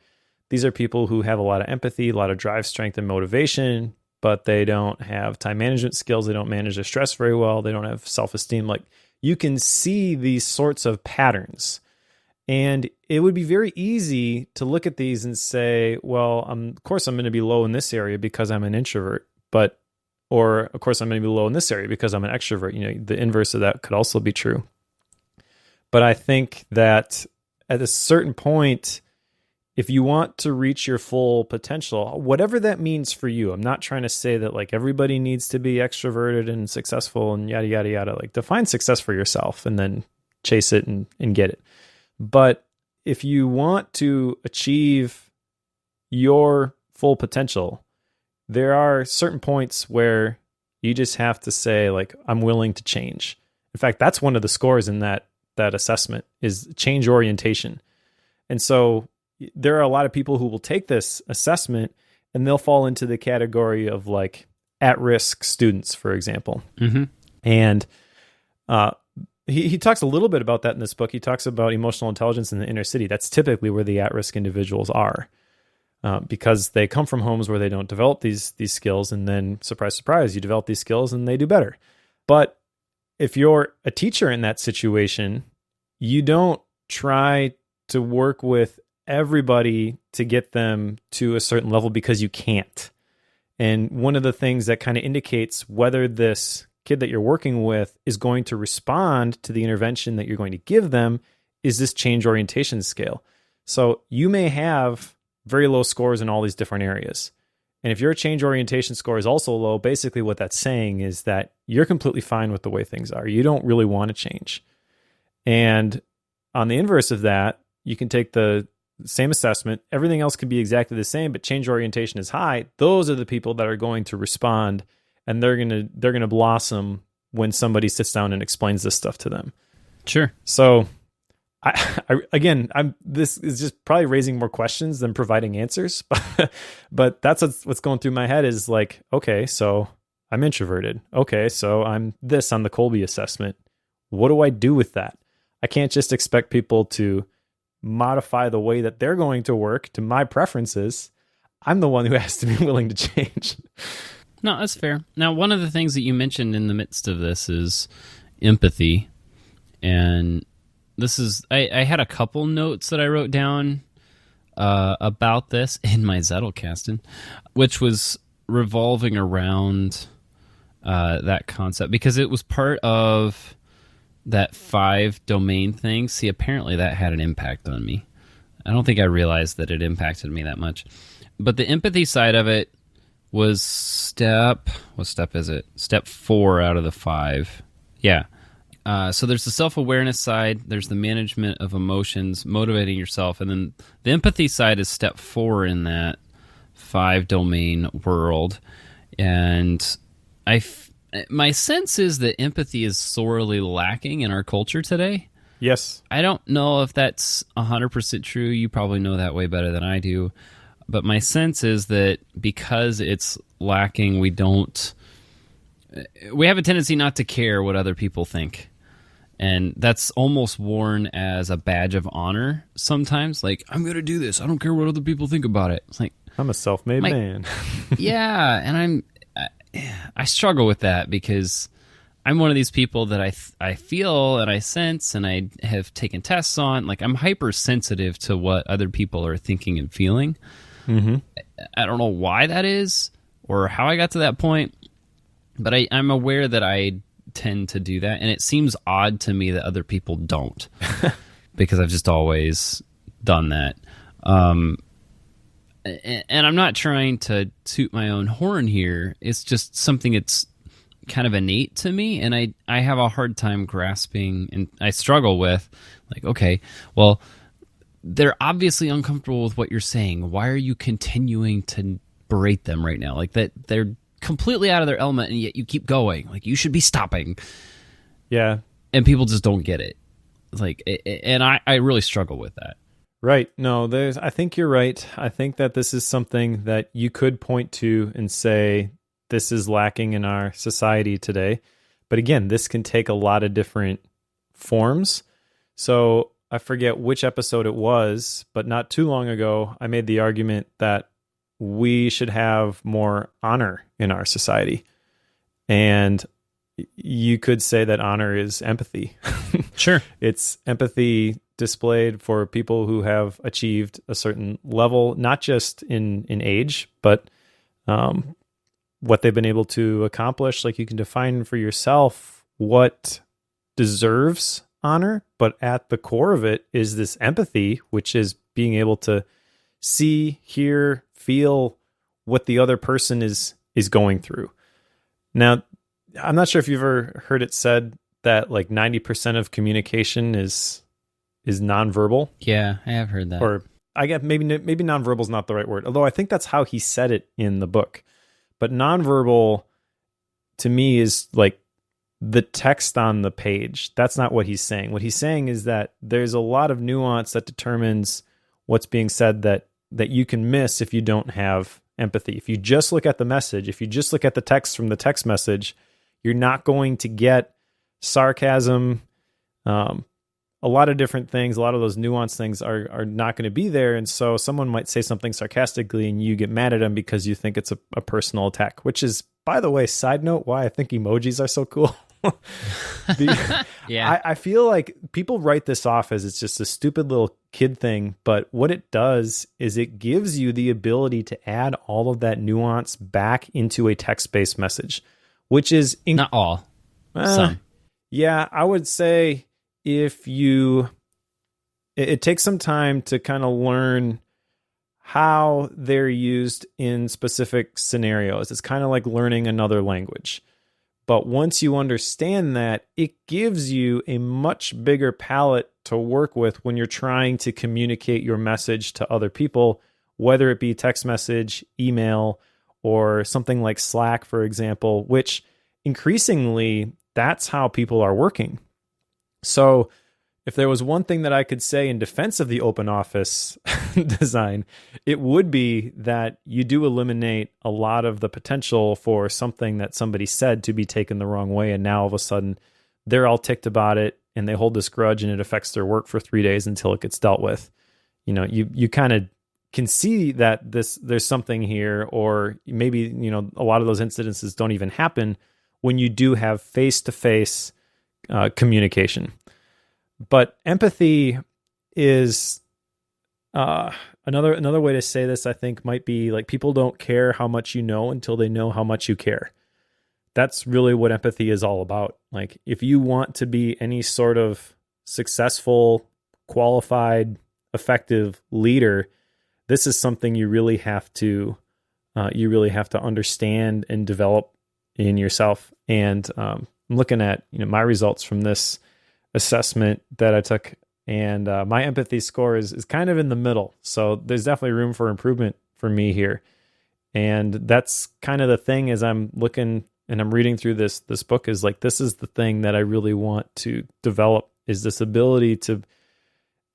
These are people who have a lot of empathy, a lot of drive, strength, and motivation, but they don't have time management skills. They don't manage their stress very well. They don't have self-esteem. Like, you can see these sorts of patterns. And it would be very easy to look at these and say, well, of course I'm going to be low in this area because I'm an introvert, or of course I'm going to be low in this area because I'm an extrovert. The inverse of that could also be true. But I think that at a certain point, if you want to reach your full potential, whatever that means for you, I'm not trying to say that like everybody needs to be extroverted and successful and yada, yada, yada. Like, define success for yourself and then chase it and get it. But if you want to achieve your full potential, there are certain points where you just have to say, like, I'm willing to change. In fact, that's one of the scores in that assessment is change orientation. And so there are a lot of people who will take this assessment and they'll fall into the category of like at-risk students, for example. Mm-hmm. And he talks a little bit about that in this book. He talks about emotional intelligence in the inner city. That's typically where the at-risk individuals are, because they come from homes where they don't develop these skills, and then surprise, surprise, you develop these skills and they do better. But if you're a teacher in that situation, you don't try to work with everybody to get them to a certain level because you can't. And one of the things that kind of indicates whether this kid that you're working with is going to respond to the intervention that you're going to give them is this change orientation scale. So you may have very low scores in all these different areas. And if your change orientation score is also low, basically what that's saying is that you're completely fine with the way things are. You don't really want to change. And on the inverse of that, you can take the same assessment. Everything else can be exactly the same, but change orientation is high. Those are the people that are going to respond, and they're going to blossom when somebody sits down and explains this stuff to them. Sure. So this is just probably raising more questions than providing answers, but that's what's going through my head is like, okay, so I'm introverted. Okay, so I'm this on the Kolbe assessment. What do I do with that? I can't just expect people to modify the way that they're going to work to my preferences. I'm the one who has to be willing to change. No, that's fair. Now, one of the things that you mentioned in the midst of this is empathy. And this is, I had a couple notes that I wrote down about this in my Zettelkasten, which was revolving around that concept, because it was part of that 5 domain thing. See, apparently that had an impact on me. I don't think I realized that it impacted me that much. But the empathy side of it was what step is it? Step 4 out of the 5. Yeah. So there's the self-awareness side, there's the management of emotions, motivating yourself, and then the empathy side is step 4 in that 5 domain world. And my sense is that empathy is sorely lacking in our culture today. Yes. I don't know if that's 100% true. You probably know that way better than I do. But my sense is that because it's lacking, we have a tendency not to care what other people think. And that's almost worn as a badge of honor sometimes. Like, I'm going to do this. I don't care what other people think about it. It's like, I'm a self-made man. Yeah, and I struggle with that because I'm one of these people that I feel and I sense and I have taken tests on. Like, I'm hypersensitive to what other people are thinking and feeling. Mm-hmm. I don't know why that is or how I got to that point, but I'm aware that I tend to do that, and it seems odd to me that other people don't because I've just always done that. And I'm not trying to toot my own horn here. It's just something that's kind of innate to me, and I have a hard time grasping, and I struggle with, like, okay, well, they're obviously uncomfortable with what you're saying. Why are you continuing to berate them right now? Like, that they're completely out of their element, and yet you keep going. Like, you should be stopping. Yeah. And people just don't get it. Like, and I really struggle with that. Right. No, I think you're right. I think that this is something that you could point to and say, this is lacking in our society today. But again, this can take a lot of different forms. So I forget which episode it was, but not too long ago, I made the argument that we should have more honor in our society. And you could say that honor is empathy. Sure. It's empathy displayed for people who have achieved a certain level, not just in age, but what they've been able to accomplish. Like, you can define for yourself what deserves honor, but at the core of it is this empathy, which is being able to see, hear, feel what the other person is going through. Now, I'm not sure if you've ever heard it said that like 90% of communication is nonverbal. Yeah, I have heard that. Or I guess maybe nonverbal is not the right word, although I think that's how he said it in the book. But nonverbal to me is like the text on the page. That's not what he's saying. What he's saying is that there's a lot of nuance that determines what's being said that you can miss if you don't have empathy. If you just look at the message, if you just look at the text from the text message, you're not going to get sarcasm. A lot of different things, a lot of those nuanced things are not going to be there. And so someone might say something sarcastically and you get mad at them because you think it's a personal attack, which is, by the way, side note, why I think emojis are so cool. Yeah. I feel like people write this off as it's just a stupid little kid thing, but what it does is it gives you the ability to add all of that nuance back into a text-based message, which is... Not all. Some. Yeah, I would say it takes some time to kind of learn how they're used in specific scenarios. It's kind of like learning another language. But once you understand that, it gives you a much bigger palette to work with when you're trying to communicate your message to other people, whether it be text message, email, or something like Slack, for example, which increasingly that's how people are working. So if there was one thing that I could say in defense of the open office design, it would be that you do eliminate a lot of the potential for something that somebody said to be taken the wrong way. And now all of a sudden they're all ticked about it and they hold this grudge and it affects their work for 3 days until it gets dealt with. You kind of can see that there's something here, or maybe, a lot of those incidences don't even happen when you do have face-to-face communication. But empathy is another way to say this, I think, might be like, people don't care how much you know until they know how much you care. That's really what empathy is all about. Like, if you want to be any sort of successful, qualified, effective leader, this is something you really have to understand and develop in yourself. And I'm looking at my results from this assessment that I took, and my empathy score is kind of in the middle. So there's definitely room for improvement for me here. And that's kind of the thing as I'm looking and I'm reading through this book, is like, this is the thing that I really want to develop, is this ability to,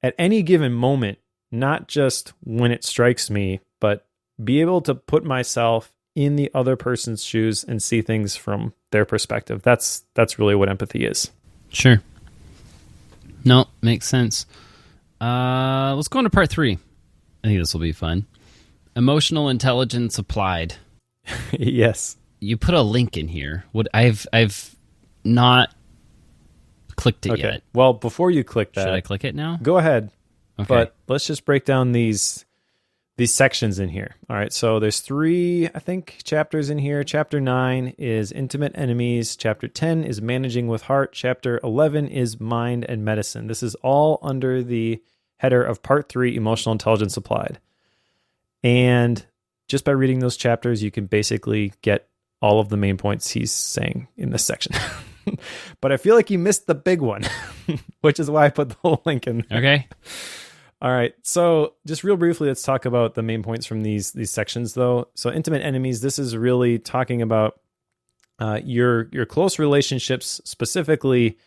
at any given moment, not just when it strikes me, but be able to put myself in the other person's shoes and see things from their perspective. That's really what empathy is. Sure. No, makes sense. Let's go on to part 3. I think this will be fun. Emotional intelligence applied. Yes. You put a link in here. I've not clicked it yet. Well, before you click that, should I click it now? Go ahead. Okay. But let's just break down these sections in here. All right. So there's 3, I think, chapters in here. Chapter 9 is intimate enemies. Chapter 10 is managing with heart. Chapter 11 is mind and medicine. This is all under the header of part 3, emotional intelligence applied. And just by reading those chapters, you can basically get all of the main points he's saying in this section. But I feel like you missed the big one, which is why I put the whole link in there. Okay. All right. So just real briefly, let's talk about the main points from these sections, though. So intimate enemies, this is really talking about your close relationships, specifically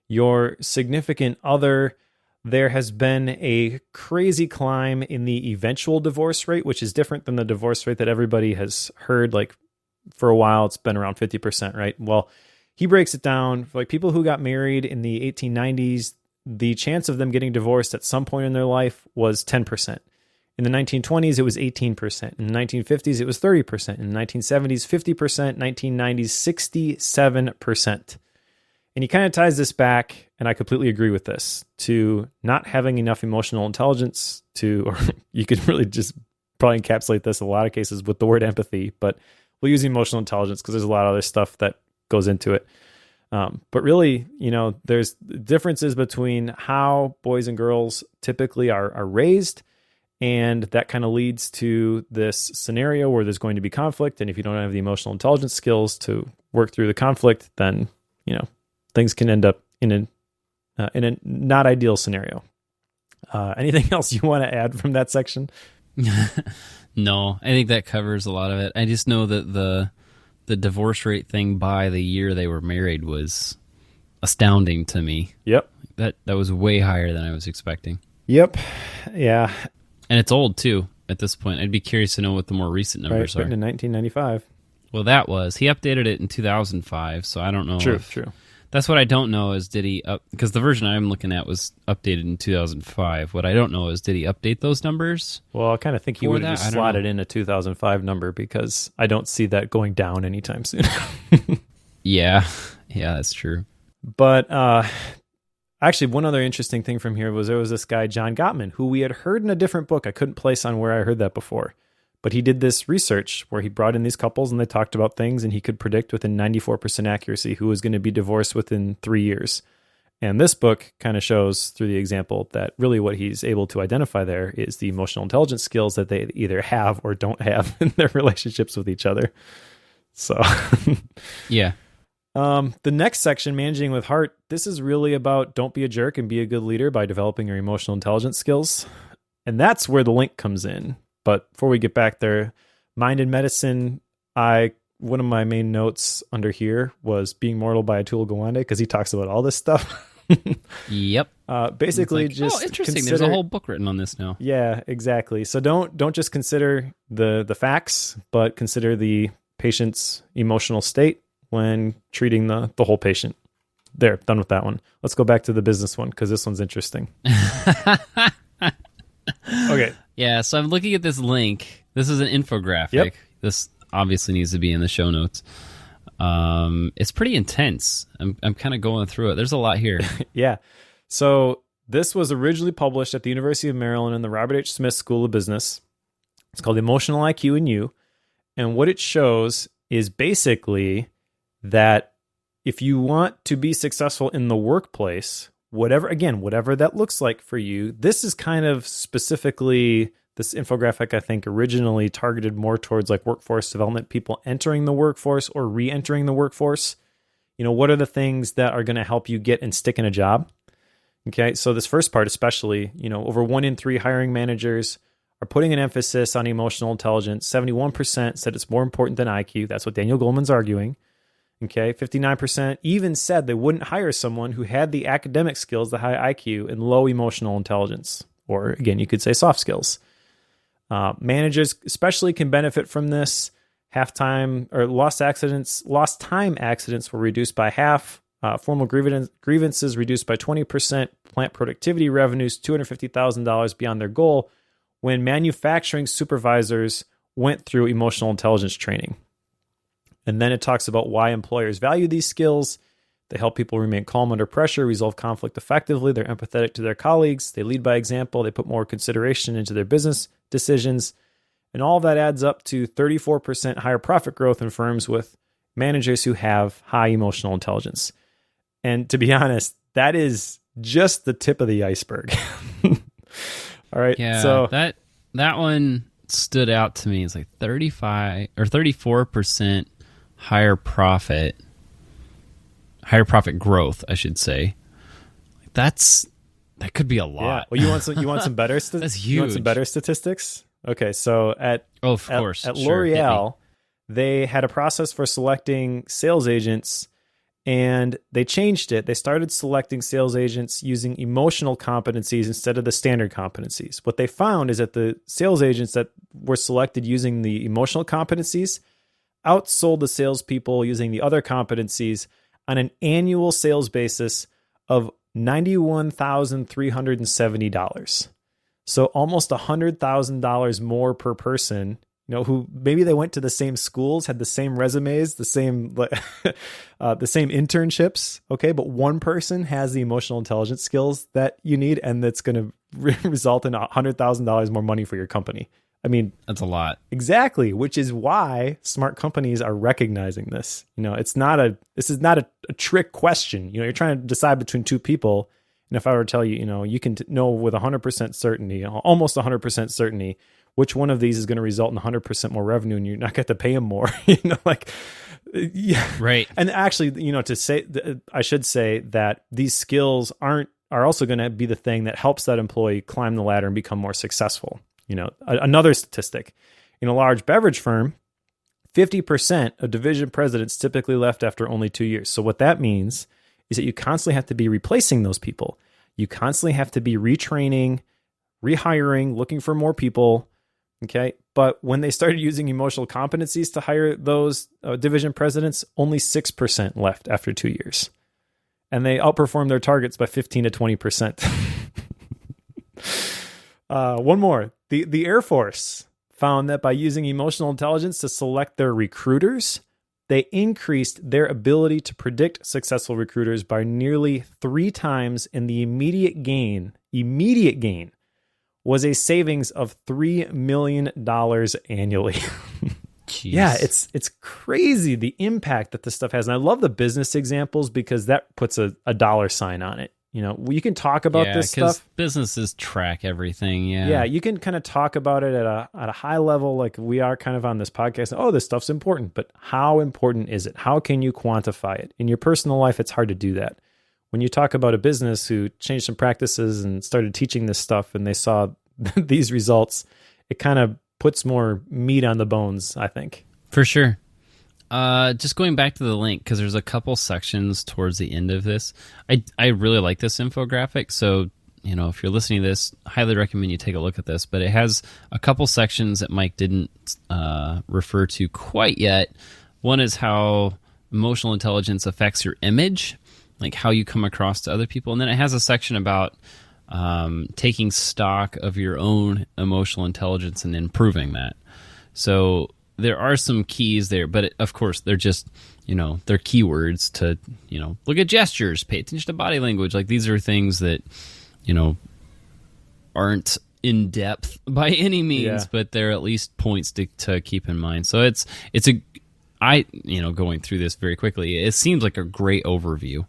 your significant other. There has been a crazy climb in the eventual divorce rate, which is different than the divorce rate that everybody has heard. Like, for a while, it's been around 50%, right? Well, he breaks it down for like people who got married in the 1890s. The chance of them getting divorced at some point in their life was 10%. In the 1920s, it was 18%. In the 1950s, it was 30%. In the 1970s, 50%. 1990s, 67%. And he kind of ties this back, and I completely agree with this, to not having enough emotional intelligence or you could really just probably encapsulate this in a lot of cases with the word empathy, but we'll use emotional intelligence because there's a lot of other stuff that goes into it. But really, there's differences between how boys and girls typically are raised, and that kind of leads to this scenario where there's going to be conflict. And if you don't have the emotional intelligence skills to work through the conflict, then, things can end up in a not ideal scenario. Anything else you want to add from that section? No, I think that covers a lot of it. I just know that the divorce rate thing by the year they were married was astounding to me. Yep. That was way higher than I was expecting. Yep. Yeah. And it's old, too, at this point. I'd be curious to know what the more recent numbers are. Written in 1995. Well, he updated it in 2005, so I don't know. True. That's what I don't know is, did he because the version I'm looking at was updated in 2005. What I don't know is, did he update those numbers? Well, I kind of think he would have just slotted in a 2005 number, because I don't see that going down anytime soon. Yeah, that's true. But actually, one other interesting thing from here was there was this guy, John Gottman, who we had heard in a different book. I couldn't place on where I heard that before. But he did this research where he brought in these couples and they talked about things, and he could predict within 94% accuracy who was going to be divorced within 3 years. And this book kind of shows through the example that really what he's able to identify there is the emotional intelligence skills that they either have or don't have in their relationships with each other. So, yeah. The next section, managing with heart, this is really about don't be a jerk and be a good leader by developing your emotional intelligence skills. And that's where the link comes in. But before we get back there, mind and medicine, one of my main notes under here was Being Mortal by Atul Gawande, because he talks about all this stuff. Yep. Basically, like, just interesting. There's a whole book written on this now. Yeah, exactly. So don't just consider the facts, but consider the patient's emotional state when treating the whole patient. there, done with that one. Let's go back to the business one because this one's interesting. Okay. Yeah, so I'm looking at this link. This is an infographic. Yep. This obviously needs to be in the show notes. It's pretty intense. I'm kind of going through it. There's a lot here. Yeah. So this was originally published at the University of Maryland in the Robert H. Smith School of Business. It's called Emotional IQ in You. And what it shows is basically that if you want to be successful in the workplace, whatever that looks like for you, this is kind of specifically, this infographic, I think, originally targeted more towards like workforce development, people entering the workforce or re-entering the workforce. What are the things that are going to help you get and stick in a job? Okay, so this first part especially, over 1 in 3 hiring managers are putting an emphasis on emotional intelligence. 71% said it's more important than IQ. That's what Daniel Goleman's arguing. Okay, 59% even said they wouldn't hire someone who had the academic skills, the high IQ, and low emotional intelligence. Or again, you could say soft skills. Managers especially can benefit from this. Lost time accidents were reduced by half. Formal grievances reduced by 20%. Plant productivity revenues $250,000 beyond their goal when manufacturing supervisors went through emotional intelligence training. And then it talks about why employers value these skills. They help people remain calm under pressure, resolve conflict effectively. They're empathetic to their colleagues. They lead by example. They put more consideration into their business decisions. And all of that adds up to 34% higher profit growth in firms with managers who have high emotional intelligence. And to be honest, that is just the tip of the iceberg. All right. Yeah, so that one stood out to me. It's like 35 or 34% higher profit growth, I should say. That could be a lot. Yeah. Well, you want some better That's huge. You want some better statistics? Okay, so at L'Oreal, they had a process for selecting sales agents, and they changed it. They started selecting sales agents using emotional competencies instead of the standard competencies. What they found is that the sales agents that were selected using the emotional competencies outsold the salespeople using the other competencies on an annual sales basis of $91,370. So almost $100,000 more per person, who maybe they went to the same schools, had the same resumes, the same internships. Okay. But one person has the emotional intelligence skills that you need, and that's going to result in $100,000 more money for your company. I mean, that's a lot. Exactly. Which is why smart companies are recognizing this. This is not a trick question. You're trying to decide between two people. And if I were to tell you, you can know with 100% certainty, almost 100% certainty, which one of these is going to result in 100% more revenue, and you're not going to pay them more, yeah. Right. And actually, I should say that these skills are also going to be the thing that helps that employee climb the ladder and become more successful. Another statistic, in a large beverage firm, 50% of division presidents typically left after only 2 years. So what that means is that you constantly have to be replacing those people. You constantly have to be retraining, rehiring, looking for more people. Okay. But when they started using emotional competencies to hire those division presidents, only 6% left after 2 years. And they outperformed their targets by 15 to 20%. One more. The Air Force found that by using emotional intelligence to select their recruiters, they increased their ability to predict successful recruiters by nearly 3 times, and the immediate gain was a savings of $3 million annually. Jeez. Yeah, it's crazy the impact that this stuff has. And I love the business examples because that puts a dollar sign on it. You can talk about this stuff. Businesses track everything. Yeah. Yeah, you can kind of talk about it at a high level, like we are kind of on this podcast. Oh, this stuff's important, but how important is it? How can you quantify it? In your personal life, it's hard to do that. When you talk about a business who changed some practices and started teaching this stuff and they saw these results, it kind of puts more meat on the bones, I think. For sure. Just going back to the link, because there's a couple sections towards the end of this. I really like this infographic, so if you're listening to this, I highly recommend you take a look at this. But it has a couple sections that Mike didn't refer to quite yet. One is how emotional intelligence affects your image, like how you come across to other people. And then it has a section about taking stock of your own emotional intelligence and improving that. So there are some keys there, but of course they're just, they're keywords to, look at gestures, pay attention to body language. Like these are things that, aren't in depth by any means, but they're at least points to keep in mind. So going through this very quickly, it seems like a great overview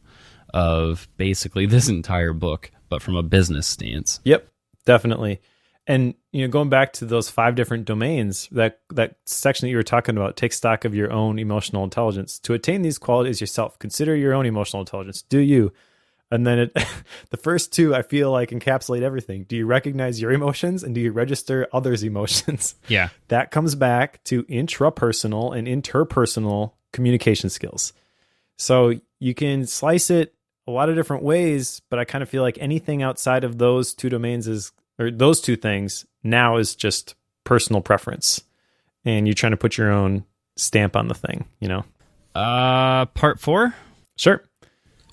of basically this entire book, but from a business stance. Yep, definitely. And going back to those 5 different domains, that section that you were talking about, take stock of your own emotional intelligence. To attain these qualities yourself, consider your own emotional intelligence. Do you? And then the first 2, I feel like encapsulate everything. Do you recognize your emotions, and do you register others' emotions? Yeah. That comes back to intrapersonal and interpersonal communication skills. So you can slice it a lot of different ways, but I kind of feel like anything outside of those 2 domains or those 2 things now is just personal preference, and you're trying to put your own stamp on the thing, Part 4? Sure.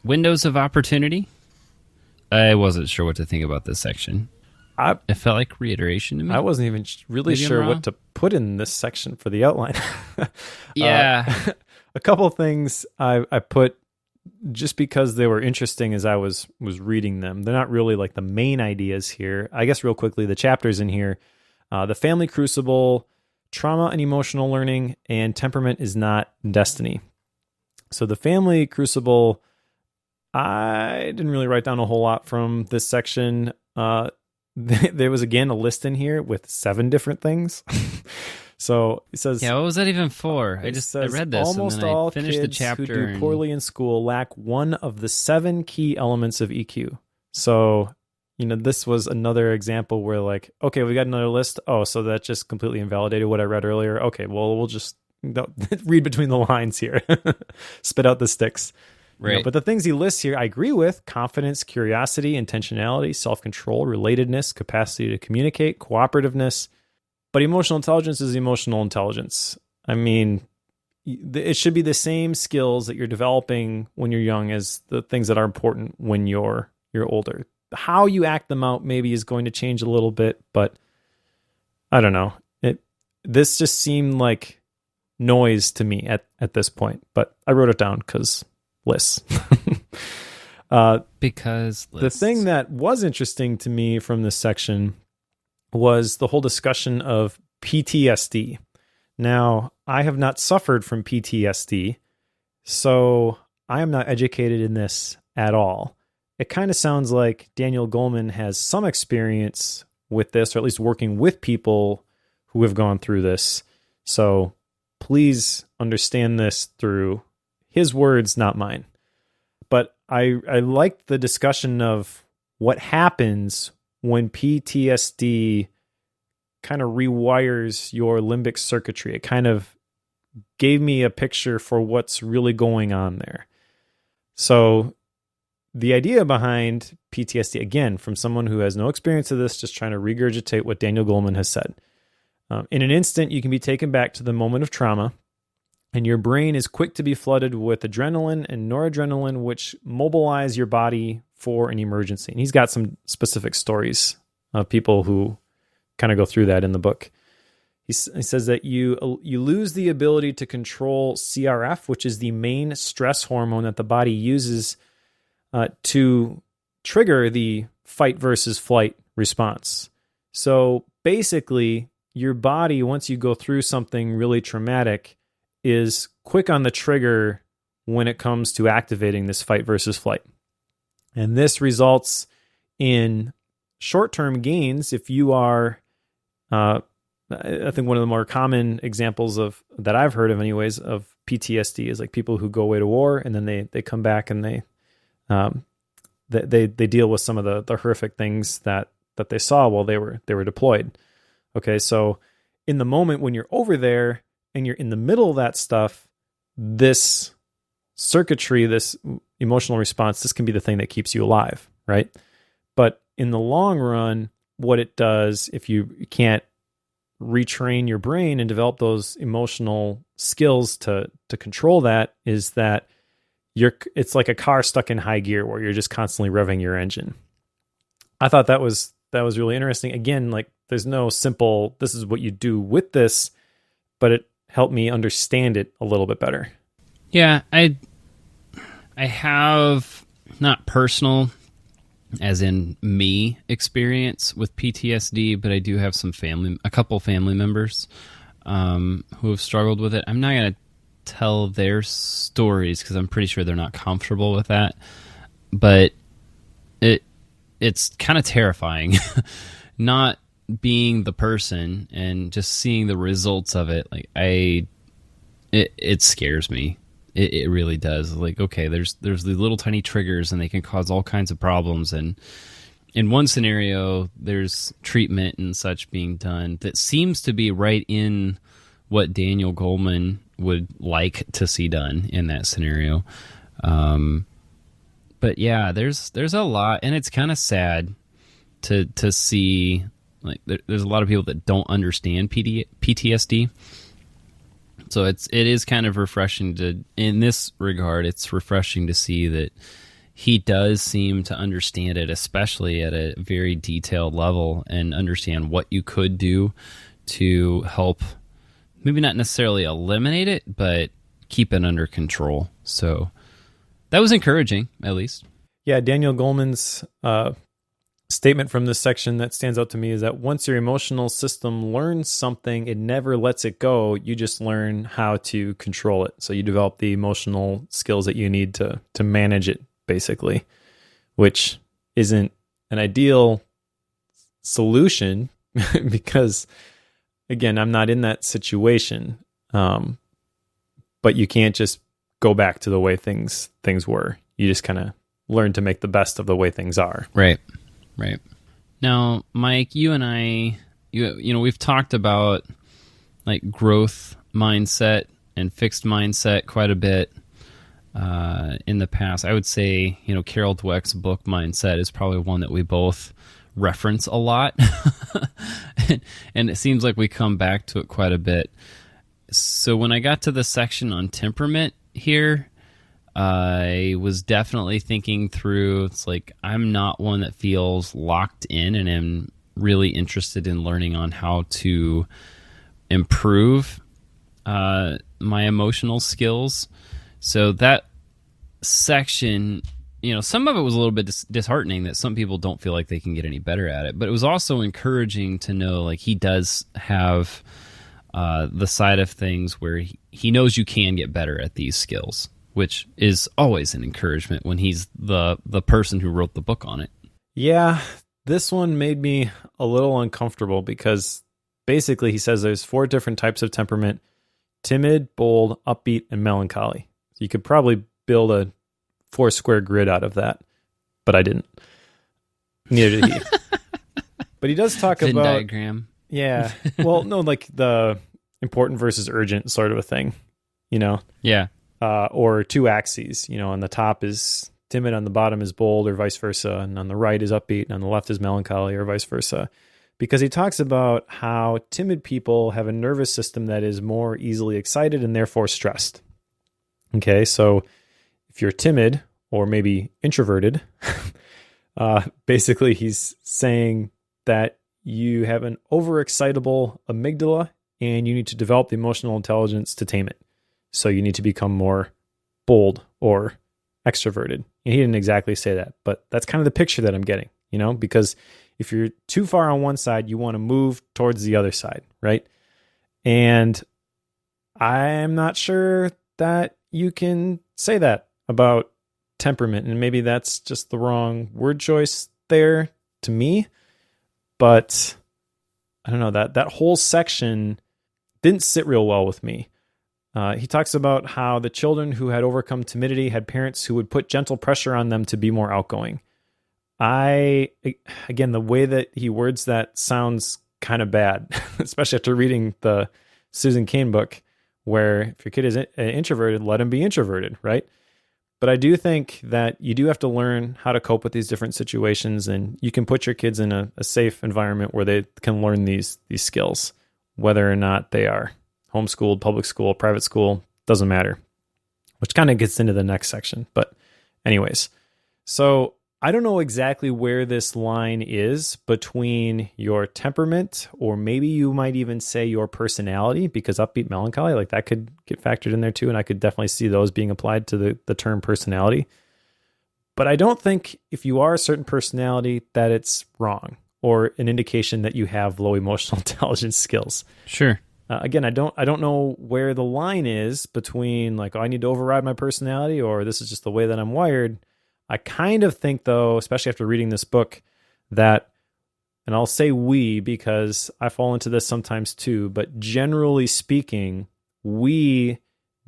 Windows of opportunity. I wasn't sure what to think about this section. It felt like reiteration to me. I wasn't even really sure what to put in this section for the outline. Yeah. A couple of things I put just because they were interesting as I was reading them. They're not really like the main ideas here. I guess real quickly, the chapters in here, the family crucible, trauma and emotional learning, and temperament is not destiny. So the family crucible, I didn't really write down a whole lot from this section. There was, again, a list in here with 7 different things. So it says... Yeah, what was that even for? I read this almost and then all I finished the kids chapter. Who do poorly in school lack one of the 7 key elements of EQ. So, this was another example where like, okay, we got another list. Oh, so that just completely invalidated what I read earlier. Okay, well, we'll just read between the lines here. Spit out the sticks. Right. But the things he lists here, I agree with: confidence, curiosity, intentionality, self-control, relatedness, capacity to communicate, cooperativeness. But emotional intelligence is emotional intelligence. I mean, it should be the same skills that you're developing when you're young as the things that are important when you're older. How you act them out maybe is going to change a little bit, but I don't know. This just seemed like noise to me at this point, but I wrote it down because lists. Because lists. The thing that was interesting to me from this section was the whole discussion of PTSD. Now, I have not suffered from PTSD, so I am not educated in this at all. It kind of sounds like Daniel Goleman has some experience with this, or at least working with people who have gone through this. So please understand this through his words, not mine. But I liked the discussion of what happens when PTSD kind of rewires your limbic circuitry. It kind of gave me a picture for what's really going on there. So the idea behind PTSD, again, from someone who has no experience of this, just trying to regurgitate what Daniel Goleman has said. In an instant, you can be taken back to the moment of trauma, and your brain is quick to be flooded with adrenaline and noradrenaline, which mobilize your body for an emergency. And he's got some specific stories of people who kind of go through that in the book. He says that you lose the ability to control CRF, which is the main stress hormone that the body uses to trigger the fight versus flight response. So basically, your body, once you go through something really traumatic, is quick on the trigger when it comes to activating this fight versus flight. And this results in short-term gains if you are, I think one of the more common examples of that I've heard of anyways, of PTSD is like people who go away to war and then they come back and they deal with some of the horrific things that they saw while they were deployed. Okay, so in the moment when you're over there and you're in the middle of that stuff, this circuitry, this emotional response, this can be the thing that keeps you alive, right? But in the long run, what it does, if you can't retrain your brain and develop those emotional skills to control that, is that it's like a car stuck in high gear where you're just constantly revving your engine. I thought that was really interesting. Again, like there's no simple, this is what you do with this, but it helped me understand it a little bit better. Yeah, I have not personal, as in me, experience with PTSD, but I do have a couple family members who have struggled with it. I'm not going to tell their stories because I'm pretty sure they're not comfortable with that, but it's kind of terrifying not being the person and just seeing the results of it. Like it scares me. It really does. Like, okay, there's these little tiny triggers and they can cause all kinds of problems. And in one scenario, there's treatment and such being done that seems to be right in what Daniel Goleman would like to see done in that scenario. But yeah, there's a lot, and it's kind of sad to see, like, there's a lot of people that don't understand PTSD. So it is kind of refreshing in this regard, it's refreshing to see that he does seem to understand it, especially at a very detailed level, and understand what you could do to help, maybe not necessarily eliminate it, but keep it under control. So that was encouraging, at least. Yeah, Daniel Goleman's statement from this section that stands out to me is that once your emotional system learns something, it never lets it go. You just learn how to control it. So you develop the emotional skills that you need to manage it, basically, which isn't an ideal solution because, again, I'm not in that situation. But you can't just go back to the way things were. You just kind of learn to make the best of the way things are. Right. Now, Mike, you and I, we've talked about like growth mindset and fixed mindset quite a bit in the past. I would say, Carol Dweck's book Mindset is probably one that we both reference a lot. And it seems like we come back to it quite a bit. So when I got to the section on temperament here, I was definitely thinking through, it's like, I'm not one that feels locked in and am really interested in learning on how to improve my emotional skills. So that section, some of it was a little bit disheartening that some people don't feel like they can get any better at it, but it was also encouraging to know, like, he does have the side of things where he knows you can get better at these skills, which is always an encouragement when he's the person who wrote the book on it. Yeah, this one made me a little uncomfortable because basically he says there's 4 different types of temperament: timid, bold, upbeat, and melancholy. So you could probably build a 4-square grid out of that, but I didn't. Neither did he. But he does talk Venn about... diagram. Yeah. Well, no, like the important versus urgent sort of a thing, Yeah. Or 2 axes, on the top is timid, on the bottom is bold, or vice versa, and on the right is upbeat, and on the left is melancholy, or vice versa. Because he talks about how timid people have a nervous system that is more easily excited and therefore stressed. Okay, so if you're timid or maybe introverted, basically he's saying that you have an overexcitable amygdala and you need to develop the emotional intelligence to tame it. So you need to become more bold or extroverted. And he didn't exactly say that, but that's kind of the picture that I'm getting, because if you're too far on one side, you want to move towards the other side, right? And I'm not sure that you can say that about temperament, and maybe that's just the wrong word choice there to me. But I don't know, that whole section didn't sit real well with me. He talks about how the children who had overcome timidity had parents who would put gentle pressure on them to be more outgoing. Again, the way that he words that sounds kind of bad, especially after reading the Susan Cain book, where if your kid is introverted, let him be introverted, right? But I do think that you do have to learn how to cope with these different situations, and you can put your kids in a safe environment where they can learn these skills, whether or not they are homeschooled, public school, private school, doesn't matter. which kind of gets into the next section. But anyways, so I don't know exactly where this line is between your temperament, or maybe you might even say your personality, because upbeat melancholy, like that could get factored in there too. And I could definitely see those being applied to the term personality. But I don't think if you are a certain personality that it's wrong or an indication that you have low emotional intelligence skills. Sure. Again, I don't know where the line is between like, oh, I need to override my personality, or this is just the way that I'm wired. I kind of think, though, especially after reading this book, that, and I'll say we because I fall into this sometimes too, but generally speaking, we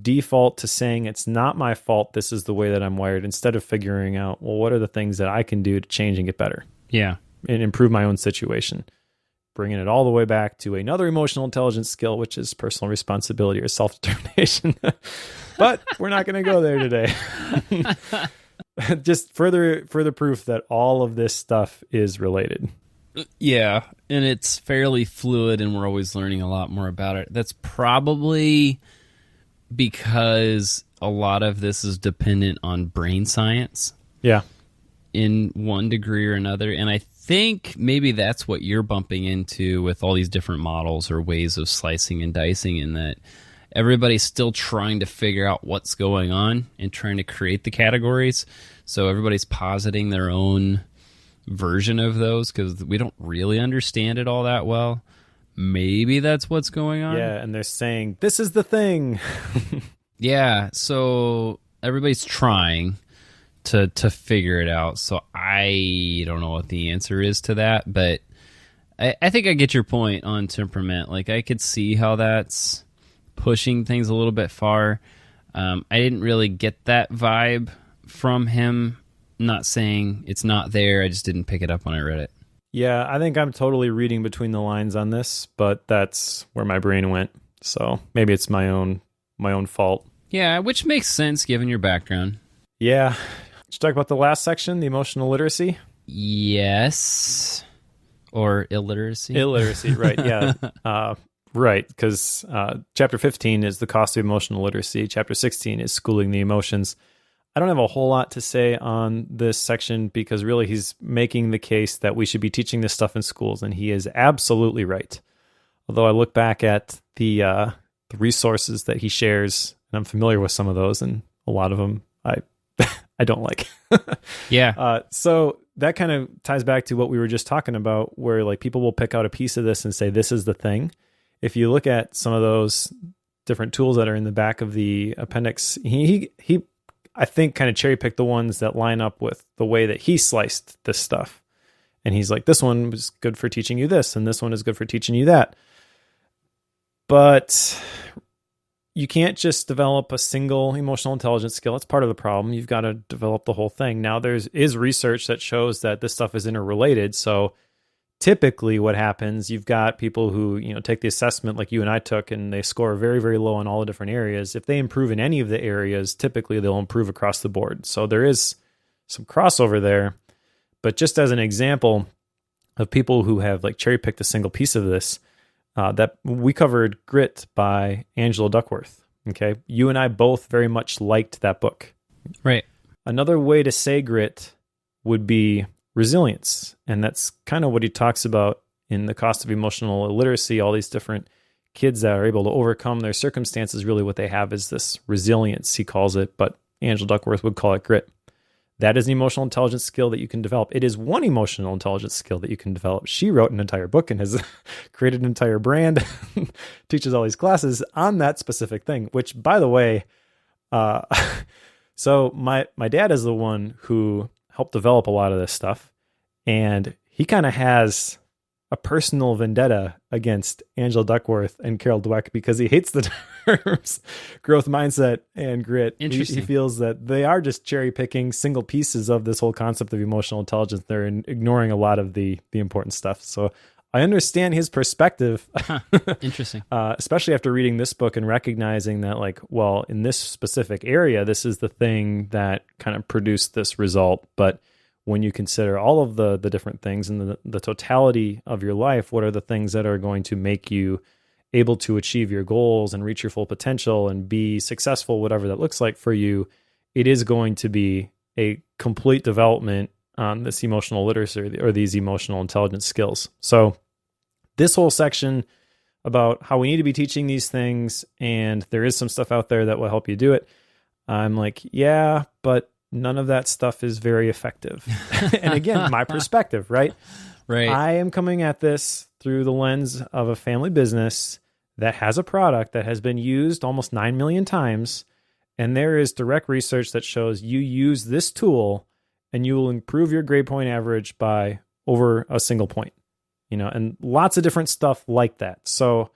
default to saying it's not my fault, this is the way that I'm wired, instead of figuring out, well, what are the things that I can do to change and get better? Yeah. And improve my own situation. Bringing it all the way back to another emotional intelligence skill, which is personal responsibility or self-determination. But we're not going to go there today. Just further proof that all of this stuff is related. Yeah, and it's fairly fluid, and we're always learning a lot more about it. That's probably because a lot of this is dependent on brain science. Yeah. In one degree or another. And I think maybe that's what you're bumping into with all these different models or ways of slicing and dicing, in that everybody's still trying to figure out what's going on and trying to create the categories. So everybody's positing their own version of those because we don't really understand it all that well. Maybe that's what's going on. Yeah, and they're saying, this is the thing. Yeah, so everybody's trying to figure it out. So I don't know what the answer is to that, but I think I get your point on temperament. Like, I could see how that's pushing things a little bit far. I didn't really get that vibe from him. Not saying it's not there, I just didn't pick it up when I read it. Yeah, I think I'm totally reading between the lines on this, but that's where my brain went. So maybe it's my own fault. Yeah, which makes sense given your background. Yeah. Did you talk about the last section, the emotional literacy? Yes. Or illiteracy. Illiteracy, right, yeah. Right, because Chapter 15 is the cost of emotional literacy. Chapter 16 is schooling the emotions. I don't have a whole lot to say on this section because really he's making the case that we should be teaching this stuff in schools, and he is absolutely right. Although I look back at the resources that he shares, and I'm familiar with some of those, and a lot of them I don't like. Yeah. So that kind of ties back to what we were just talking about, where like people will pick out a piece of this and say, this is the thing. If you look at some of those different tools that are in the back of the appendix, he I think kind of cherry picked the ones that line up with the way that he sliced this stuff. And he's like, this one was good for teaching you this, and this one is good for teaching you that. But you can't just develop a single emotional intelligence skill. It's part of the problem. You've got to develop the whole thing. Now, is research that shows that this stuff is interrelated. So typically what happens, you've got people who, take the assessment like you and I took, and they score very, very low in all the different areas. If they improve in any of the areas, typically they'll improve across the board. So there is some crossover there. But just as an example of people who have like cherry picked a single piece of this, that we covered Grit by Angela Duckworth. Okay. You and I both very much liked that book. Right. Another way to say grit would be resilience. And that's kind of what he talks about in the cost of emotional illiteracy. All these different kids that are able to overcome their circumstances, really what they have is this resilience, he calls it, but Angela Duckworth would call it grit. That is an emotional intelligence skill that you can develop. It is one emotional intelligence skill that you can develop. She wrote an entire book and has created an entire brand, teaches all these classes on that specific thing, which, by the way, so my dad is the one who helped develop a lot of this stuff, and he kind of has a personal vendetta against Angela Duckworth and Carol Dweck because he hates the terms growth mindset and grit. He feels that they are just cherry picking single pieces of this whole concept of emotional intelligence. They're ignoring a lot of the important stuff. So I understand his perspective. Interesting. Especially after reading this book and recognizing that, like, well, in this specific area, this is the thing that kind of produced this result. But when you consider all of the different things and the totality of your life, what are the things that are going to make you able to achieve your goals and reach your full potential and be successful, whatever that looks like for you, it is going to be a complete development on this emotional literacy or these emotional intelligence skills. So this whole section about how we need to be teaching these things, and there is some stuff out there that will help you do it. I'm like, yeah, but none of that stuff is very effective. And again, my perspective, right? Right. I am coming at this through the lens of a family business that has a product that has been used almost 9 million times. And there is direct research that shows you use this tool and you will improve your grade point average by over a single point, and lots of different stuff like that. So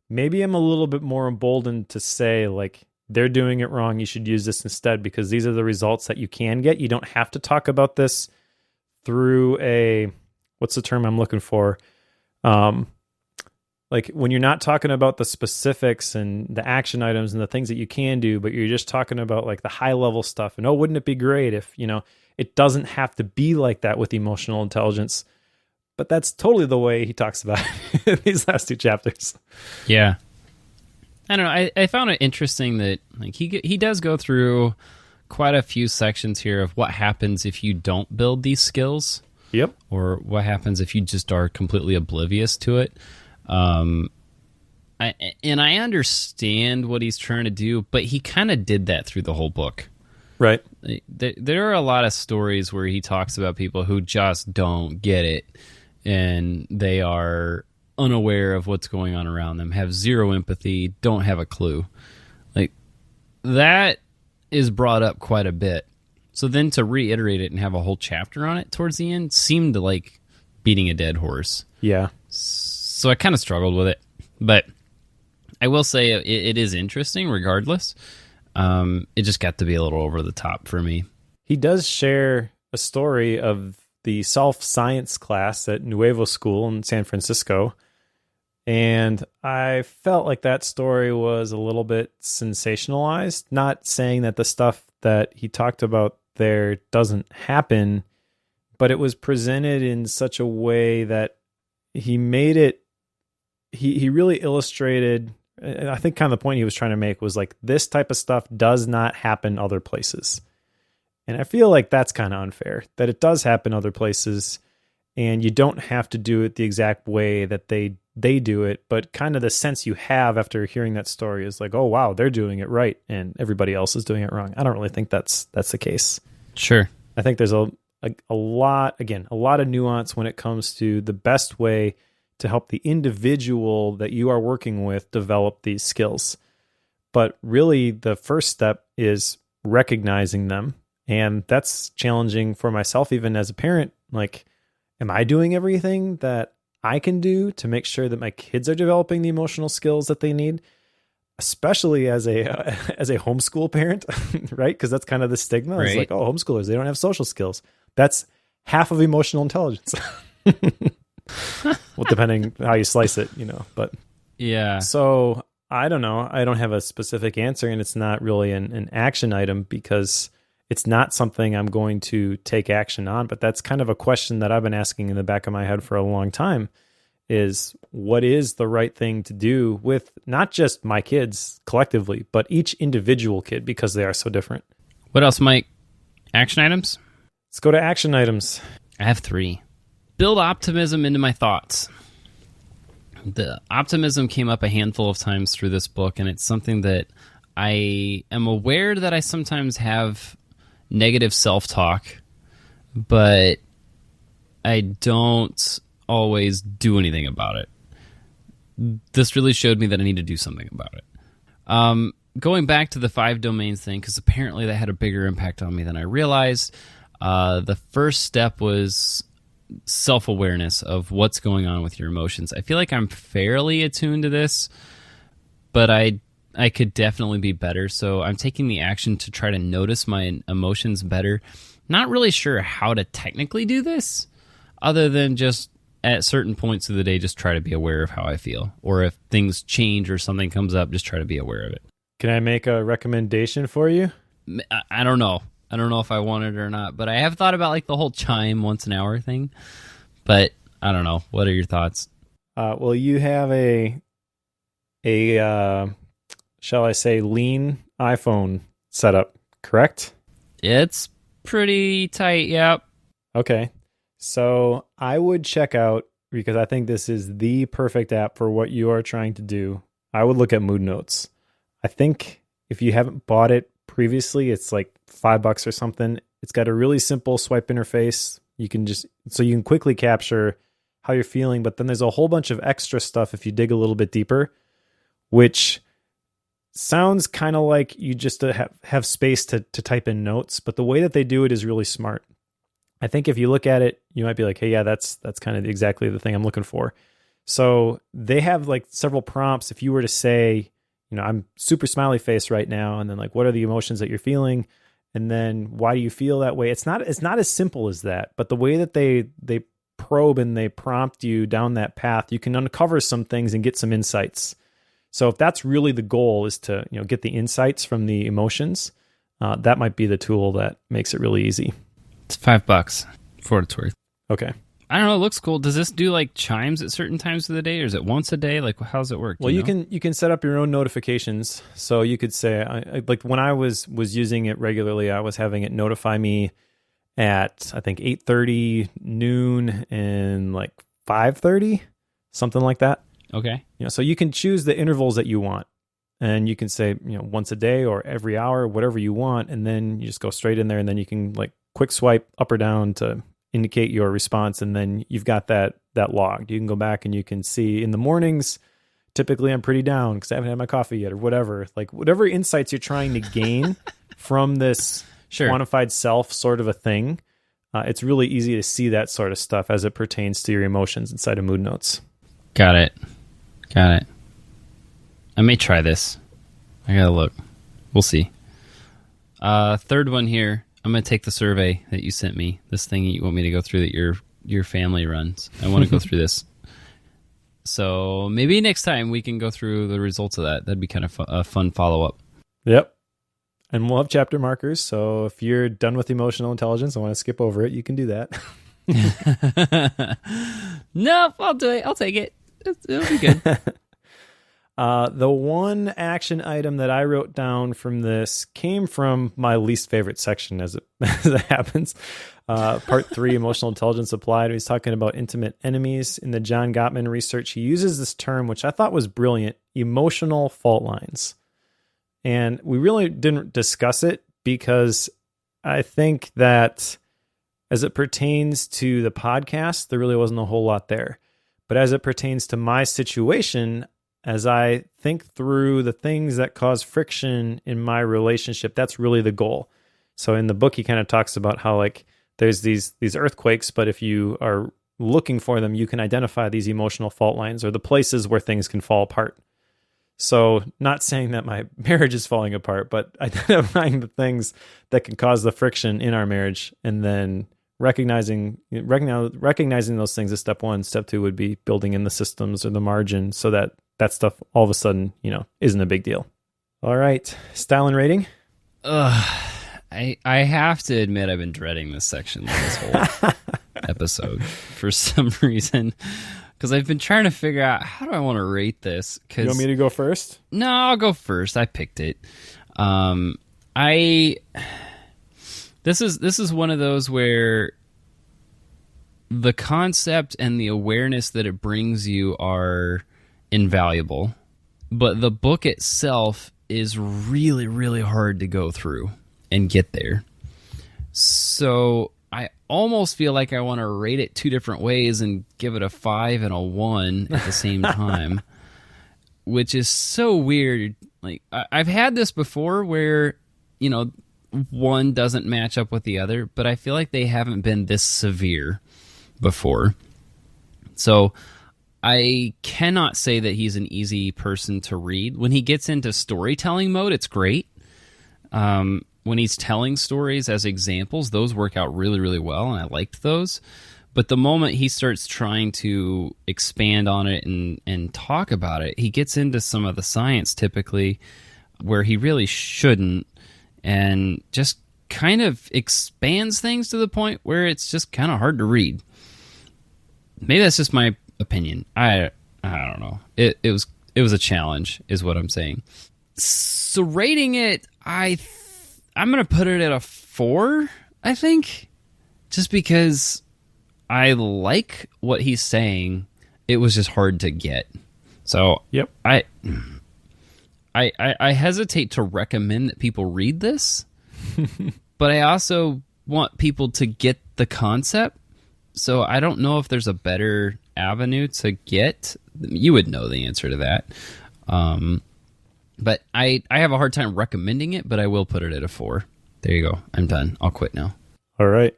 maybe I'm a little bit more emboldened to say, like, they're doing it wrong. You should use this instead because these are the results that you can get. You don't have to talk about this through what's the term I'm looking for? Like when you're not talking about the specifics and the action items and the things that you can do, but you're just talking about like the high level stuff. And wouldn't it be great if, it doesn't have to be like that with emotional intelligence. But that's totally the way he talks about it in these last 2 chapters. Yeah. I don't know. I found it interesting that like he does go through quite a few sections here of what happens if you don't build these skills. Yep. Or what happens if you just are completely oblivious to it. I understand what he's trying to do, but he kind of did that through the whole book. Right. There are a lot of stories where he talks about people who just don't get it, and they are unaware of what's going on around them, have zero empathy, don't have a clue. Like, that is brought up quite a bit. So then to reiterate it and have a whole chapter on it towards the end seemed like beating a dead horse. Yeah. So I kind of struggled with it. But I will say it is interesting regardless. It just got to be a little over the top for me. He does share a story of the self-science class at Nuevo School in San Francisco. And I felt like that story was a little bit sensationalized. Not saying that the stuff that he talked about there doesn't happen, but it was presented in such a way that he made it, he really illustrated, and I think kind of the point he was trying to make was like, this type of stuff does not happen other places. And I feel like that's kind of unfair, that it does happen other places, and you don't have to do it the exact way that they do it, but kind of the sense you have after hearing that story is like, oh, wow, they're doing it right, and everybody else is doing it wrong. I don't really think that's the case. Sure. I think there's a lot of nuance when it comes to the best way to help the individual that you are working with develop these skills. But really, the first step is recognizing them. And that's challenging for myself, even as a parent. Like, am I doing everything that I can do to make sure that my kids are developing the emotional skills that they need? Especially as a homeschool parent, right? Because that's kind of the stigma. Right. It's like, oh, homeschoolers, they don't have social skills. That's half of emotional intelligence. Well, depending how you slice it, but yeah. So I don't know. I don't have a specific answer, and it's not really an action item because it's not something I'm going to take action on. But that's kind of a question that I've been asking in the back of my head for a long time, is what is the right thing to do with not just my kids collectively, but each individual kid, because they are so different. What else, Mike? Action items? Let's go to action items. I have 3. Build optimism into my thoughts. The optimism came up a handful of times through this book, and it's something that I am aware that I sometimes have negative self-talk, but I don't always do anything about it. This really showed me that I need to do something about it. Going back to the 5 domains thing, because apparently that had a bigger impact on me than I realized. The first step was self-awareness of what's going on with your emotions. I feel like I'm fairly attuned to this, but I could definitely be better. So I'm taking the action to try to notice my emotions better. Not really sure how to technically do this, other than just at certain points of the day, just try to be aware of how I feel. Or if things change or something comes up, just try to be aware of it. Can I make a recommendation for you? I don't know. I don't know if I want it or not, but I have thought about like the whole chime once an hour thing, but I don't know. What are your thoughts? Well, you have a a, shall I say, lean iPhone setup, correct? It's pretty tight, yep. Okay. So I would check out, because I think this is the perfect app for what you are trying to do. I would look at Mood Notes. I think if you haven't bought it previously, it's like $5 or something. It's got a really simple swipe interface. You can quickly capture how you're feeling, but then there's a whole bunch of extra stuff if you dig a little bit deeper, which sounds kind of like you just have space to type in notes, but the way that they do it is really smart. I think if you look at it, you might be like, hey, yeah, that's kind of exactly the thing I'm looking for. So they have like several prompts. If you were to say, I'm super smiley face right now, and then like, what are the emotions that you're feeling? And then why do you feel that way? It's not as simple as that, but the way that they probe and they prompt you down that path, you can uncover some things and get some insights. So if that's really the goal, is to get the insights from the emotions, that might be the tool that makes it really easy. It's $5 for what it's worth. Okay. I don't know. It looks cool. Does this do like chimes at certain times of the day, or is it once a day? Like, how does it work? Well, you can set up your own notifications. So you could say, like when I was using it regularly, I was having it notify me at I think 8:30, noon, and like 5:30, something like that. Okay. So you can choose the intervals that you want, and you can say once a day or every hour, whatever you want, and then you just go straight in there, and then you can like quick swipe up or down to indicate your response, and then you've got that logged. You can go back and you can see in the mornings, typically I'm pretty down because I haven't had my coffee yet, or whatever. Like whatever insights you're trying to gain from this quantified self sort of a thing, it's really easy to see that sort of stuff as it pertains to your emotions inside of Mood Notes. Got it. I may try this. I gotta look. We'll see. Third one here. I'm going to take the survey that you sent me, this thing you want me to go through that your family runs. I want to go through this. So maybe next time we can go through the results of that. That'd be kind of a fun follow-up. Yep. And we'll have chapter markers. So if you're done with emotional intelligence and want to skip over it, you can do that. No, I'll do it. I'll take it. It'll be good. The one action item that I wrote down from this came from my least favorite section as it happens. Part 3, Emotional Intelligence Applied. He's talking about intimate enemies. In the John Gottman research, he uses this term, which I thought was brilliant, emotional fault lines. And we really didn't discuss it because I think that as it pertains to the podcast, there really wasn't a whole lot there. But as it pertains to my situation, as I think through the things that cause friction in my relationship, that's really the goal. So in the book, he kind of talks about how like there's these earthquakes, but if you are looking for them, you can identify these emotional fault lines or the places where things can fall apart. So not saying that my marriage is falling apart, but identifying the things that can cause the friction in our marriage, and then recognizing those things is step 1. Step 2 would be building in the systems or the margin so that stuff all of a sudden, isn't a big deal. All right. Style and rating. I have to admit I've been dreading this section this whole episode for some reason, because I've been trying to figure out how do I want to rate this. You want me to go first? No, I'll go first. I picked it. This is one of those where the concept and the awareness that it brings you are invaluable, but the book itself is really, really hard to go through and get there. So I almost feel like I want to rate it 2 different ways and give it a 5 and a 1 at the same time, which is so weird. Like I've had this before where, one doesn't match up with the other, but I feel like they haven't been this severe before. So I cannot say that he's an easy person to read. When he gets into storytelling mode, it's great. When he's telling stories as examples, those work out really, really well, and I liked those. But the moment he starts trying to expand on it and talk about it, he gets into some of the science typically where he really shouldn't, and just kind of expands things to the point where it's just kind of hard to read. Maybe that's just my opinion. I don't know. It was It was a challenge, is what I'm saying. So rating it, I'm going to put it at a 4, I think, just because I like what he's saying. It was just hard to get. So yep. I hesitate to recommend that people read this, but I also want people to get the concept. So I don't know if there's a better avenue to get. You would know the answer to that. But I have a hard time recommending it, but I will put it at a 4. There you go. I'm done. I'll quit now. All right.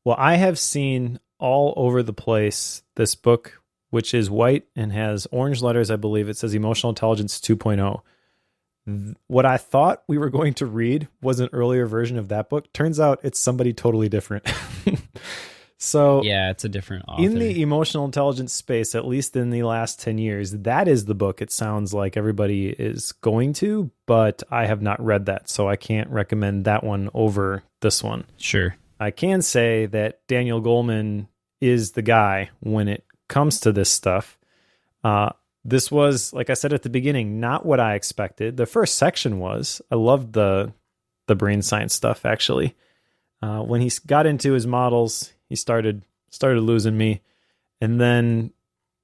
Well, I have seen all over the place this book, which is white and has orange letters, I believe. It says Emotional Intelligence 2.0. What I thought we were going to read was an earlier version of that book. Turns out it's somebody totally different. So yeah, it's a different author. In the emotional intelligence space, at least in the last 10 years, that is the book it sounds like everybody is going to, but I have not read that, so I can't recommend that one over this one. Sure. I can say that Daniel Goleman is the guy when it comes to this stuff. This was, like I said at the beginning, not what I expected. The first section was. I loved the brain science stuff, actually. When he got into his models, he started losing me. And then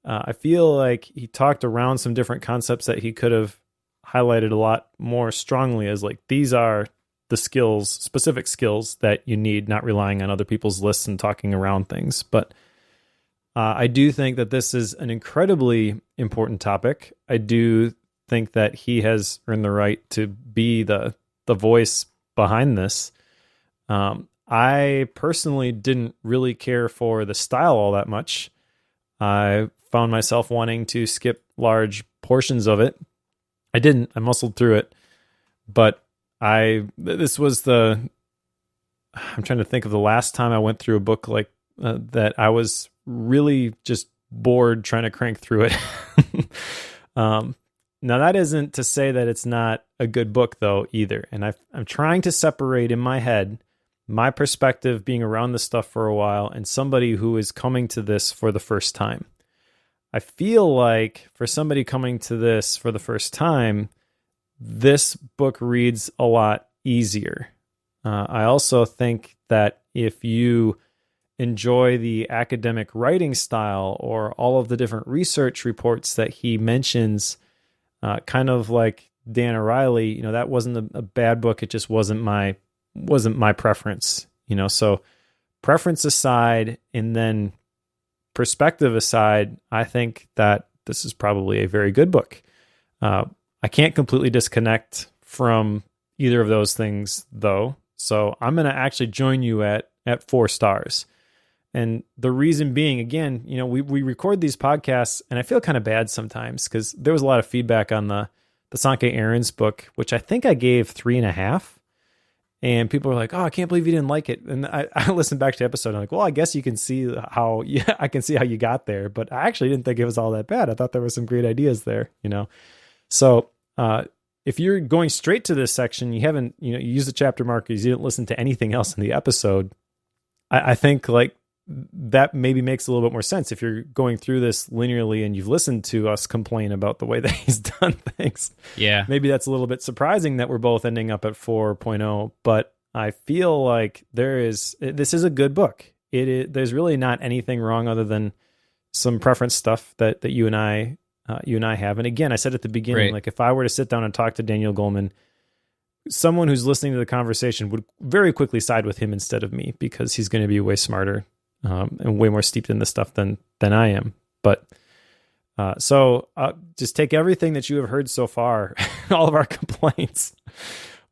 I feel like he talked around some different concepts that he could have highlighted a lot more strongly as like, these are the skills, specific skills that you need, not relying on other people's lists and talking around things. But I do think that this is an incredibly important topic. I do think that he has earned the right to be the voice behind this. I personally didn't really care for the style all that much. I found myself wanting to skip large portions of it. I didn't. I muscled through it. But this was I'm trying to think of the last time I went through a book like that. I was really just bored trying to crank through it. Now, that isn't to say that it's not a good book, though, either. And I'm trying to separate in my head my perspective being around this stuff for a while and somebody who is coming to this for the first time. I feel like for somebody coming to this for the first time, this book reads a lot easier. I also think that if you enjoy the academic writing style or all of the different research reports that he mentions, kind of like Dan O'Reilly, that wasn't a bad book. It just wasn't my preference, so preference aside, and then perspective aside, I think that this is probably a very good book. I can't completely disconnect from either of those things though. So I'm going to actually join you at 4 stars. And the reason being, again, we record these podcasts and I feel kind of bad sometimes because there was a lot of feedback on the Sankey Aaron's book, which I think I gave 3.5. And people are like, "Oh, I can't believe you didn't like it." And I listened back to the episode and I'm like, well, I guess you can see I can see how you got there. But I actually didn't think it was all that bad. I thought there were some great ideas there, So if you're going straight to this section, you haven't, you use the chapter markers, you didn't listen to anything else in the episode. I think like that maybe makes a little bit more sense if you're going through this linearly and you've listened to us complain about the way that he's done things. Yeah. Maybe that's a little bit surprising that we're both ending up at 4.0, but I feel like this is a good book. There's really not anything wrong other than some preference stuff that you and I have. And again, I said at the beginning, right. Like if I were to sit down and talk to Daniel Goleman, someone who's listening to the conversation would very quickly side with him instead of me because he's going to be way smarter and way more steeped in this stuff than I am. But so just take everything that you have heard so far, all of our complaints,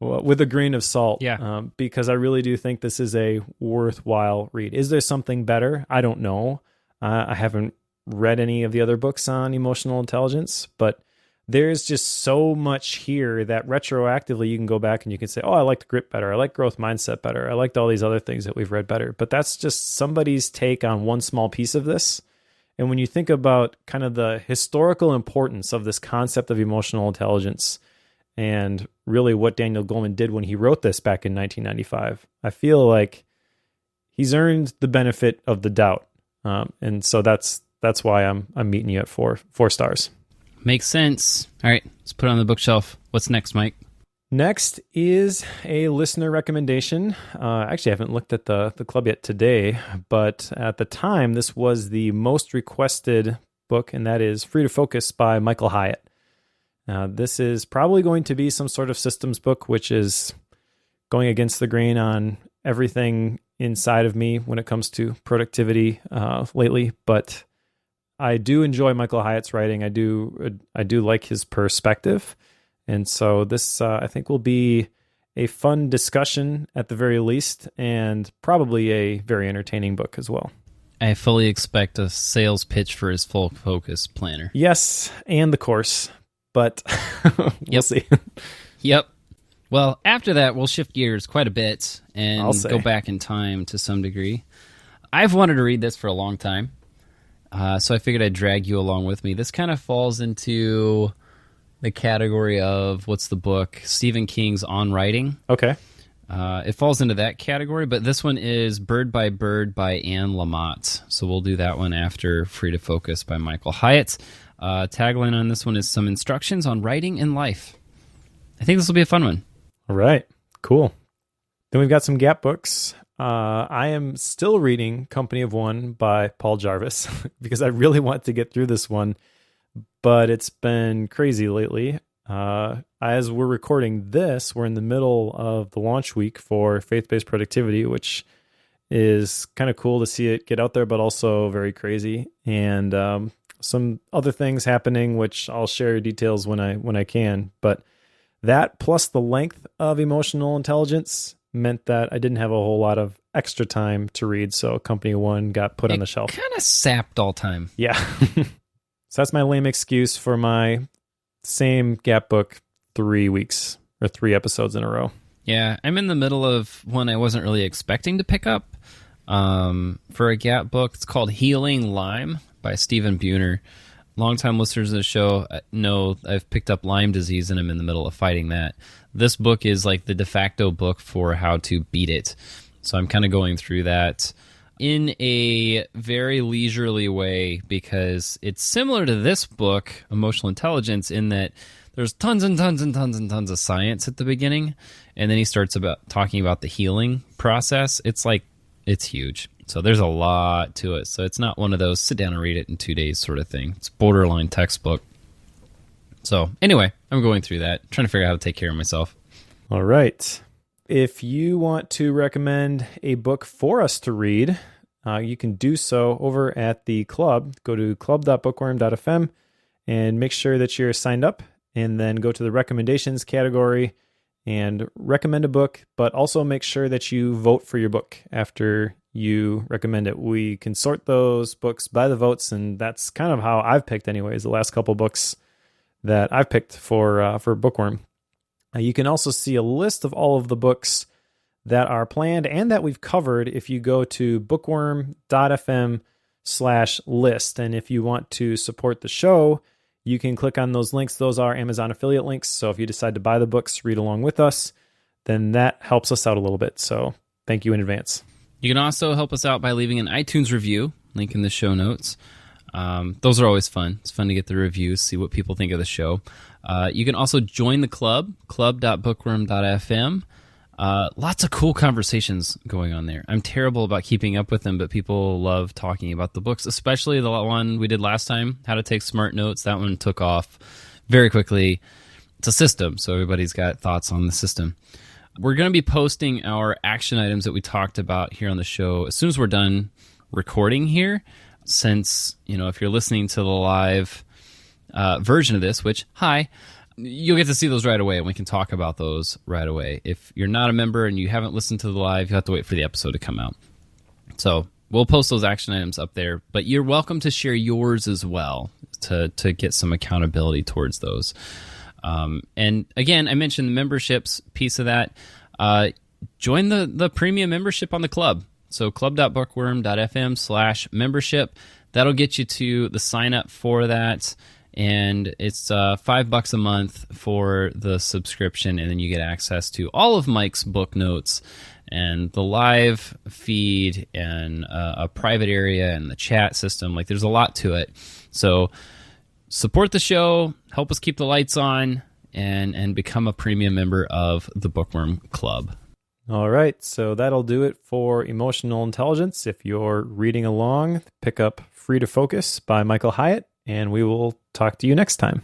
with a grain of salt. Yeah. Because I really do think this is a worthwhile read. Is there something better? I don't know. I haven't read any of the other books on emotional intelligence, but there's just so much here that retroactively you can go back and you can say, oh, I liked grit better. I like growth mindset better. I liked all these other things that we've read better. But that's just somebody's take on one small piece of this. And when you think about kind of the historical importance of this concept of emotional intelligence and really what Daniel Goleman did when he wrote this back in 1995, I feel like he's earned the benefit of the doubt. And so that's why I'm meeting you at 4 stars. Makes sense. All right, let's put it on the bookshelf. What's next, Mike? Next is a listener recommendation. Actually, I haven't looked at the club yet today, but at the time, this was the most requested book, and that is Free to Focus by Michael Hyatt. This is probably going to be some sort of systems book, which is going against the grain on everything inside of me when it comes to productivity lately, but I do enjoy Michael Hyatt's writing. I do like his perspective. And so this, I think, will be a fun discussion at the very least, and probably a very entertaining book as well. I fully expect a sales pitch for his full focus planner. Yes, and the course, but we'll see. Yep. Well, after that, we'll shift gears quite a bit and go back in time to some degree. I've wanted to read this for a long time, so I figured I'd drag you along with me. This kind of falls into the category of, what's the book? Stephen King's On Writing. Okay. It falls into that category, but this one is Bird by Anne Lamott. So we'll do that one after Free to Focus by Michael Hyatt. Tagline on this one is Some Instructions on Writing in Life. I think this will be a fun one. All right. Cool. Then we've got some Gap books. I am still reading Company of One by Paul Jarvis because I really want to get through this one, but it's been crazy lately. As we're recording this, we're in the middle of the launch week for Faith-Based Productivity, which is kind of cool to see it get out there, but also very crazy. And some other things happening, which I'll share details when I can. But that plus the length of Emotional Intelligence meant that I didn't have a whole lot of extra time to read, so Company of One got put on the shelf. Kind of sapped all time. Yeah. So that's my lame excuse for my same Gap book 3 weeks or 3 episodes in a row. Yeah, I'm in the middle of one I wasn't really expecting to pick up for a Gap book. It's called Healing Lyme by Stephen Buhner. Longtime listeners of the show know I've picked up Lyme disease and I'm in the middle of fighting that. This book is like the de facto book for how to beat it. So I'm kind of going through that in a very leisurely way because it's similar to this book, Emotional Intelligence, in that there's tons and tons and tons and tons of science at the beginning, and then he starts talking about the healing process. It's huge. So there's a lot to it. So it's not one of those sit down and read it in 2 days sort of thing. It's borderline textbook. So anyway, I'm going through that, trying to figure out how to take care of myself. All right. If you want to recommend a book for us to read, you can do so over at the club. Go to club.bookworm.fm and make sure that you're signed up, and then go to the recommendations category and recommend a book, but also make sure that you vote for your book after you recommend it. We can sort those books by the votes, and that's kind of how I've picked anyways, the last couple books that I've picked for Bookworm. You can also see a list of all of the books that are planned and that we've covered if you go to bookworm.fm/list. And if you want to support the show, you can click on those links. Those are Amazon affiliate links. So if you decide to buy the books, read along with us, then that helps us out a little bit. So thank you in advance. You can also help us out by leaving an iTunes review, link in the show notes. Those are always fun. It's fun to get the reviews, see what people think of the show. You can also join the club, club.bookworm.fm. Lots of cool conversations going on there. I'm terrible about keeping up with them, but people love talking about the books, especially the one we did last time, How to Take Smart Notes. That one took off very quickly. It's a system, so everybody's got thoughts on the system. We're going to be posting our action items that we talked about here on the show as soon as we're done recording here, since, if you're listening to the live version of this, which, hi, you'll get to see those right away, and we can talk about those right away. If you're not a member and you haven't listened to the live, you have to wait for the episode to come out. So we'll post those action items up there, but you're welcome to share yours as well to get some accountability towards those. And again, I mentioned the memberships piece of that. Join the premium membership on the club. So club.bookworm.fm/membership. That'll get you to the sign up for that. And it's $5 a month for the subscription, and then you get access to all of Mike's book notes and the live feed and a private area and the chat system. Like, there's a lot to it. So support the show, help us keep the lights on, and become a premium member of the Bookworm Club. All right, so that'll do it for Emotional Intelligence. If you're reading along, pick up Free to Focus by Michael Hyatt, and we will talk to you next time.